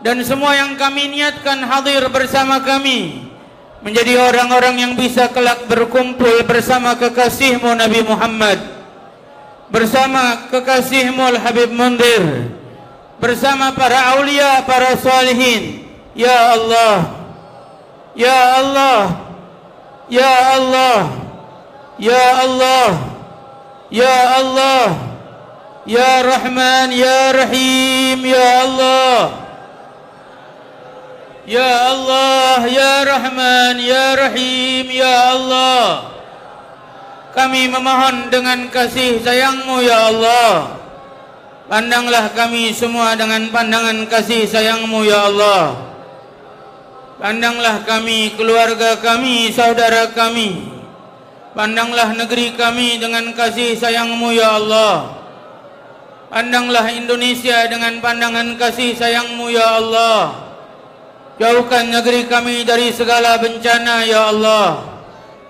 dan semua yang kami niatkan hadir bersama kami menjadi orang-orang yang bisa kelak berkumpul bersama kekasih-Mu Nabi Muhammad, bersama kekasih-Mu Al-Habib Mundhir, bersama para aulia, para salihin. Ya Allah, ya Allah, ya Allah, ya Allah, ya Allah, ya Rahman, ya Rahim, ya Allah, ya Allah, ya Rahman, ya Rahim, ya Allah. Kami memohon dengan kasih sayang-Mu ya Allah. Pandanglah kami semua dengan pandangan kasih sayang-Mu ya Allah. Pandanglah kami, keluarga kami, saudara kami. Pandanglah negeri kami dengan kasih sayang-Mu ya Allah. Pandanglah Indonesia dengan pandangan kasih sayang-Mu ya Allah. Jauhkan negeri kami dari segala bencana ya Allah,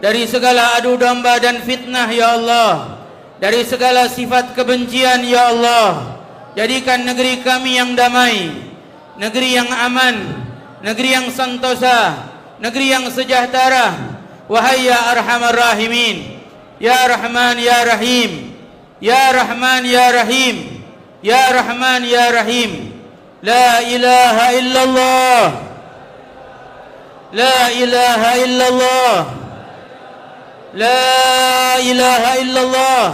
dari segala adu domba dan fitnah ya Allah, dari segala sifat kebencian ya Allah. Jadikan negeri kami yang damai, negeri yang aman, negeri yang sentosa, negeri yang sejahtera. Wahai ya Arhamar Rahimin, ya Rahman ya Rahim, ya Rahman ya Rahim, ya Rahman ya Rahim. La ilaha illallah, la ilaha illallah, la ilaha illallah,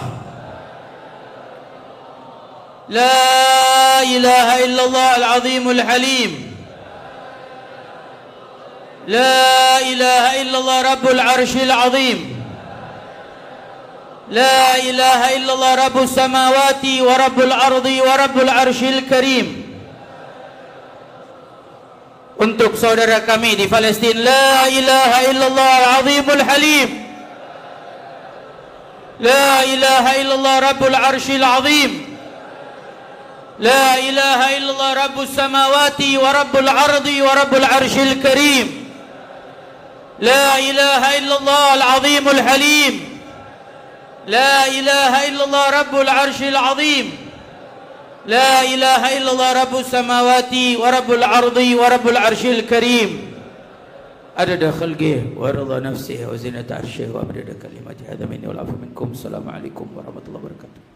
la ilaha illallah al-azimul halim. لا إله إلا الله رب العرش العظيم. لا إله إلا الله رب السماوات ورب الأرض ورب العرش الكريم. Untuk saudara kami di Palestina, la ilaha illallah al-azimul halim. La ilaha illallah rabbul arshil azim. La ilaha illallah rabbus samawati wa rabbul ardi wa rabbul arshil karim. لا إله إلا الله العظيم الحليم. لا إله إلا الله رب العرش العظيم. لا إله إلا الله رب السماوات ورب الأرض ورب العرش الكريم. عدد خلقه ورضا نفسه وزنة عرشه ومدد كلماته. هذا مني والعفو منكم. السلام عليكم ورحمة الله وبركاته.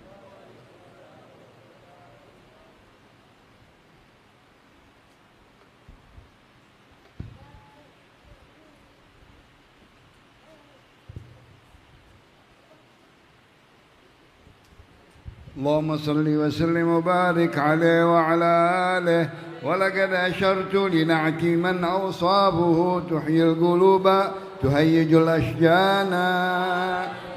اللهم صل وسلم وبارك عليه وعلى آله. ولقد أشرت لنعت من أوصابه تحيي القلوب تهيج الأشجان.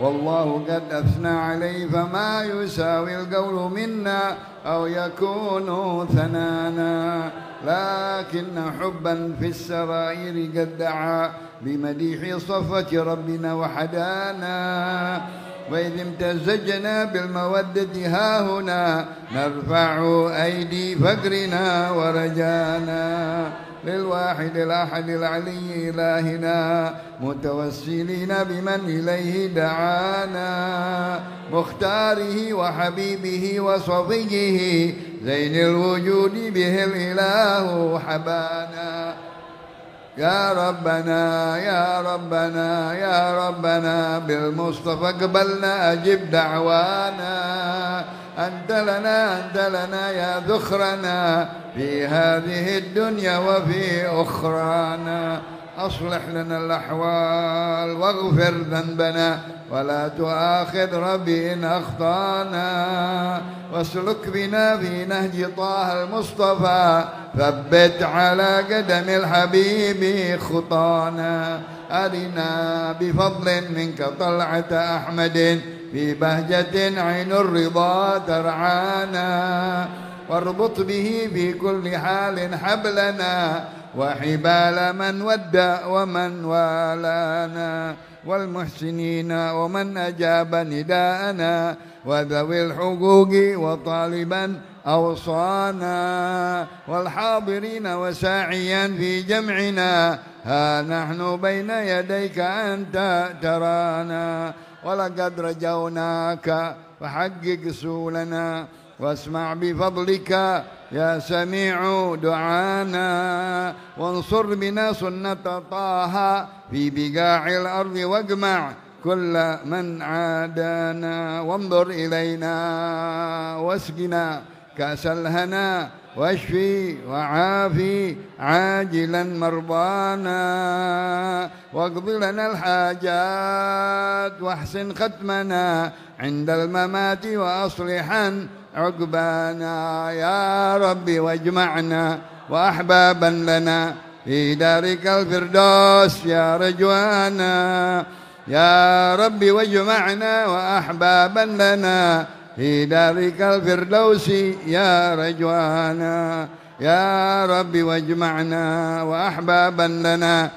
والله قد أثنى عليه فما يساوي القول منا أو يكون ثنانا. لكن حبا في السرائر قد دعا بمديح صفة ربنا وحدانا. وإذ امتزجنا بالمودة هاهنا نرفع أيدي فقرنا ورجانا للواحد الأحد العلي إلهنا متوسلين بمن إليه دعانا مختاره وحبيبه وصفيه زين الوجود به الإله حبانا. يا ربنا يا ربنا يا ربنا بالمصطفى قبلنا أجب دعوانا. أنت لنا يا ذخرنا في هذه الدنيا وفي أخرانا. أصلح لنا الأحوال واغفر ذنبنا ولا تؤاخذ ربي إن أخطأنا. واسلك بنا في نهج طه المصطفى ثبت على قدم الحبيب خطانا. أرنا بفضل منك طلعة أحمد في بهجة عين الرضا ترعانا. واربط به في كل حال حبلنا وحبال من ودى ومن والانا. والمحسنين ومن أجاب نداءنا وذوي الحقوق وطالبا أوصانا. والحاضرين وساعيا في جمعنا ها نحن بين يديك أنت ترانا ولقد رجوناك فحقق سولنا واسمع بفضلك يا سميع دعانا وانصر بنا سنة طه في بقاع الأرض واجمع كل من عادانا وانظر إلينا واسقنا كأس الهنا واشفي وعافي عاجلا مرضانا واقض لنا الحاجات واحسن ختمنا عند الممات وأصلحا عقبانا يا ربي واجمعنا وأحبابا لنا في دارك الفردوس يا رجوانا يا ربي واجمعنا وأحبابا لنا في دارك الفردوس يا رجوانا يا ربي واجمعنا وأحبابا لنا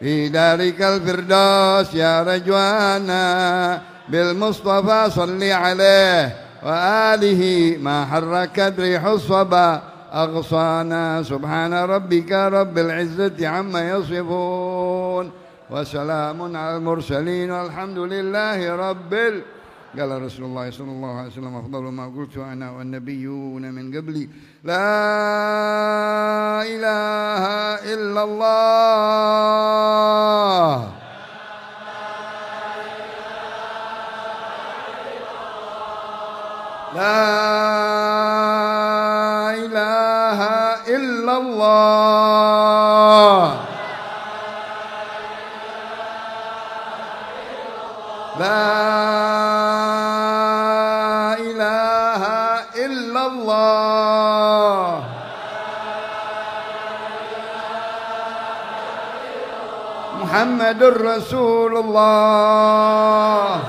في دارك الفردوس يا رجوانا بالمصطفى صل عليه وآله ما حركت ريح الصبا أغصانا سبحان ربك رب العزة عما يصفون وسلام على المرسلين والحمد لله قال رسول الله صلى الله عليه وسلم أفضل ما قلت أنا والنبيون من قبلي لا إله إلا الله لا إله إلا الله لا إله إلا الله محمد رسول الله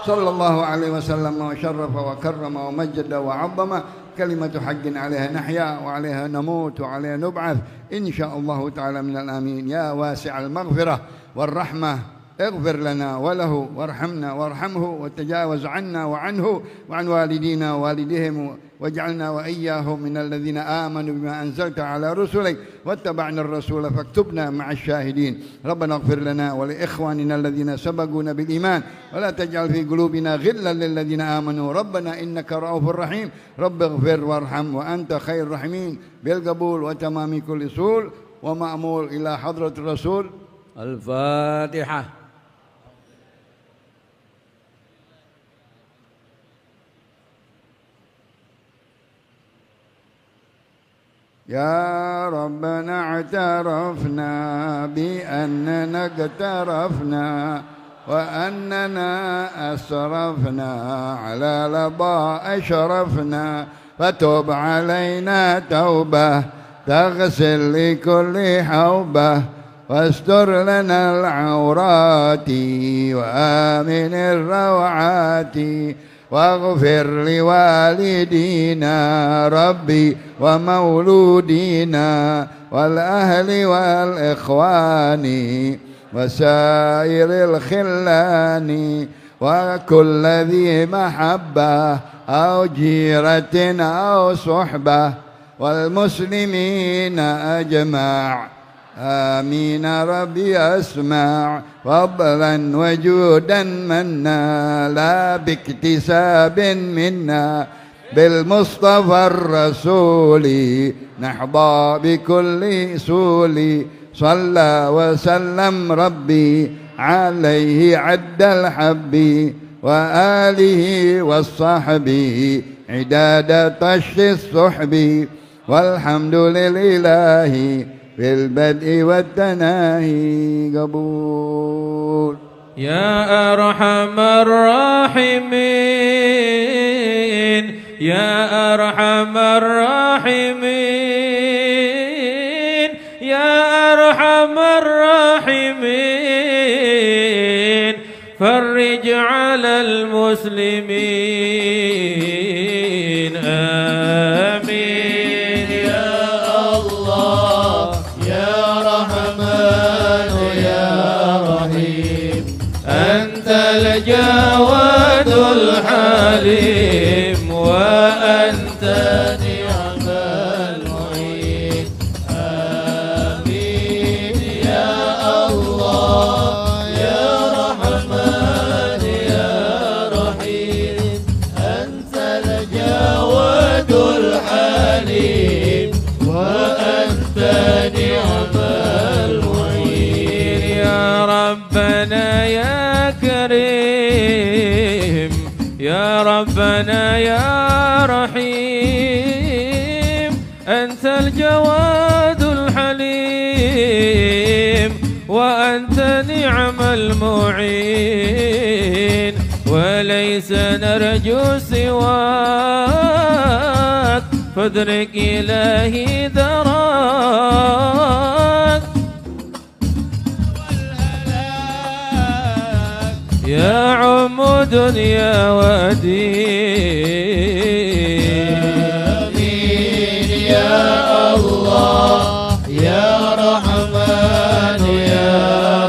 صلى الله عليه وسلم وشرف وكرم ومجد وعظم كلمة حق عليها نحيا وعليها نموت وعليها نبعث إن شاء الله تعالى من الآمين يا واسع المغفرة والرحمة اغفر لنا وله وارحمنا وارحمه وتجاوز عنا وعنه وعن والدينا ووالديهم واجعلنا وإياهم من الذين آمنوا بما أنزلت على رسلك واتبعنا الرسول فاكتبنا مع الشاهدين ربنا اغفر لنا ولإخواننا الذين سبقونا بالإيمان ولا تجعل في قلوبنا غلا للذين آمنوا ربنا إنك رؤوف رحيم رب اغفر وارحم وأنت خير الراحمين بالقبول وتمام كل سول ومأمول إلى حضرة الرسول الفاتحة. يا ربنا اعترفنا بأننا اقترفنا وأننا أسرفنا على لظى أشرفنا فتوب علينا توبة تغسل لكل حوبة واستر لنا العورات وآمن الروعات واغفر لوالدينا ربي ومولودينا والأهل والإخوان وسائر الخلان وكل ذي محبة أو جيرة أو صحبة والمسلمين أجمع آمين ربي أسمع فضلا وجودا منا لا باكتساب منا بالمصطفى الرسول نحظى بكل سول صلى وسلم ربي عليه عد الحب وآله والصحب عداد طش الصحب والحمد لله في البدء والتناهي قبول. يا أرحم الراحمين يا أرحم الراحمين يا أرحم الراحمين فرج على المسلمين آمين يا الله يا رحمن يا رحيم أنت الجواد الحليم وأنت نعم المعين آمين ربنا يا رحيم أنت الجواد الحليم وأنت نعم المعين وليس نرجو سواك فادرك إلهي دراك يا عم دنيا ودين آمين يا الله يا رحمن يا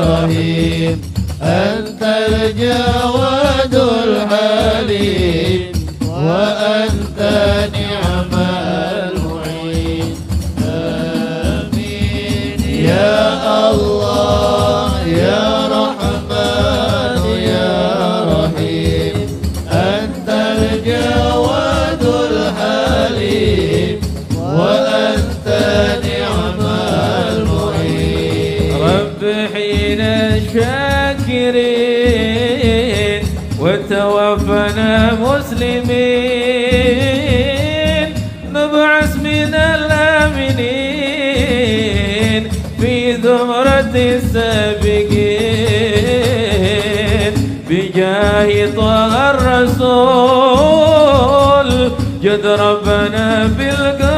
رحيم أنت الجواد الحليم وأنت نعم المعين آمين يا الله يا رحمن يا رحيم أنت الجواد الحليم وأنت نعم المعين رب حين الشاكرين وتوفنا مسلمين نبعث من الآمنين في زمرة السابقين بجاه طه الرسول جد ربنا بالقرآن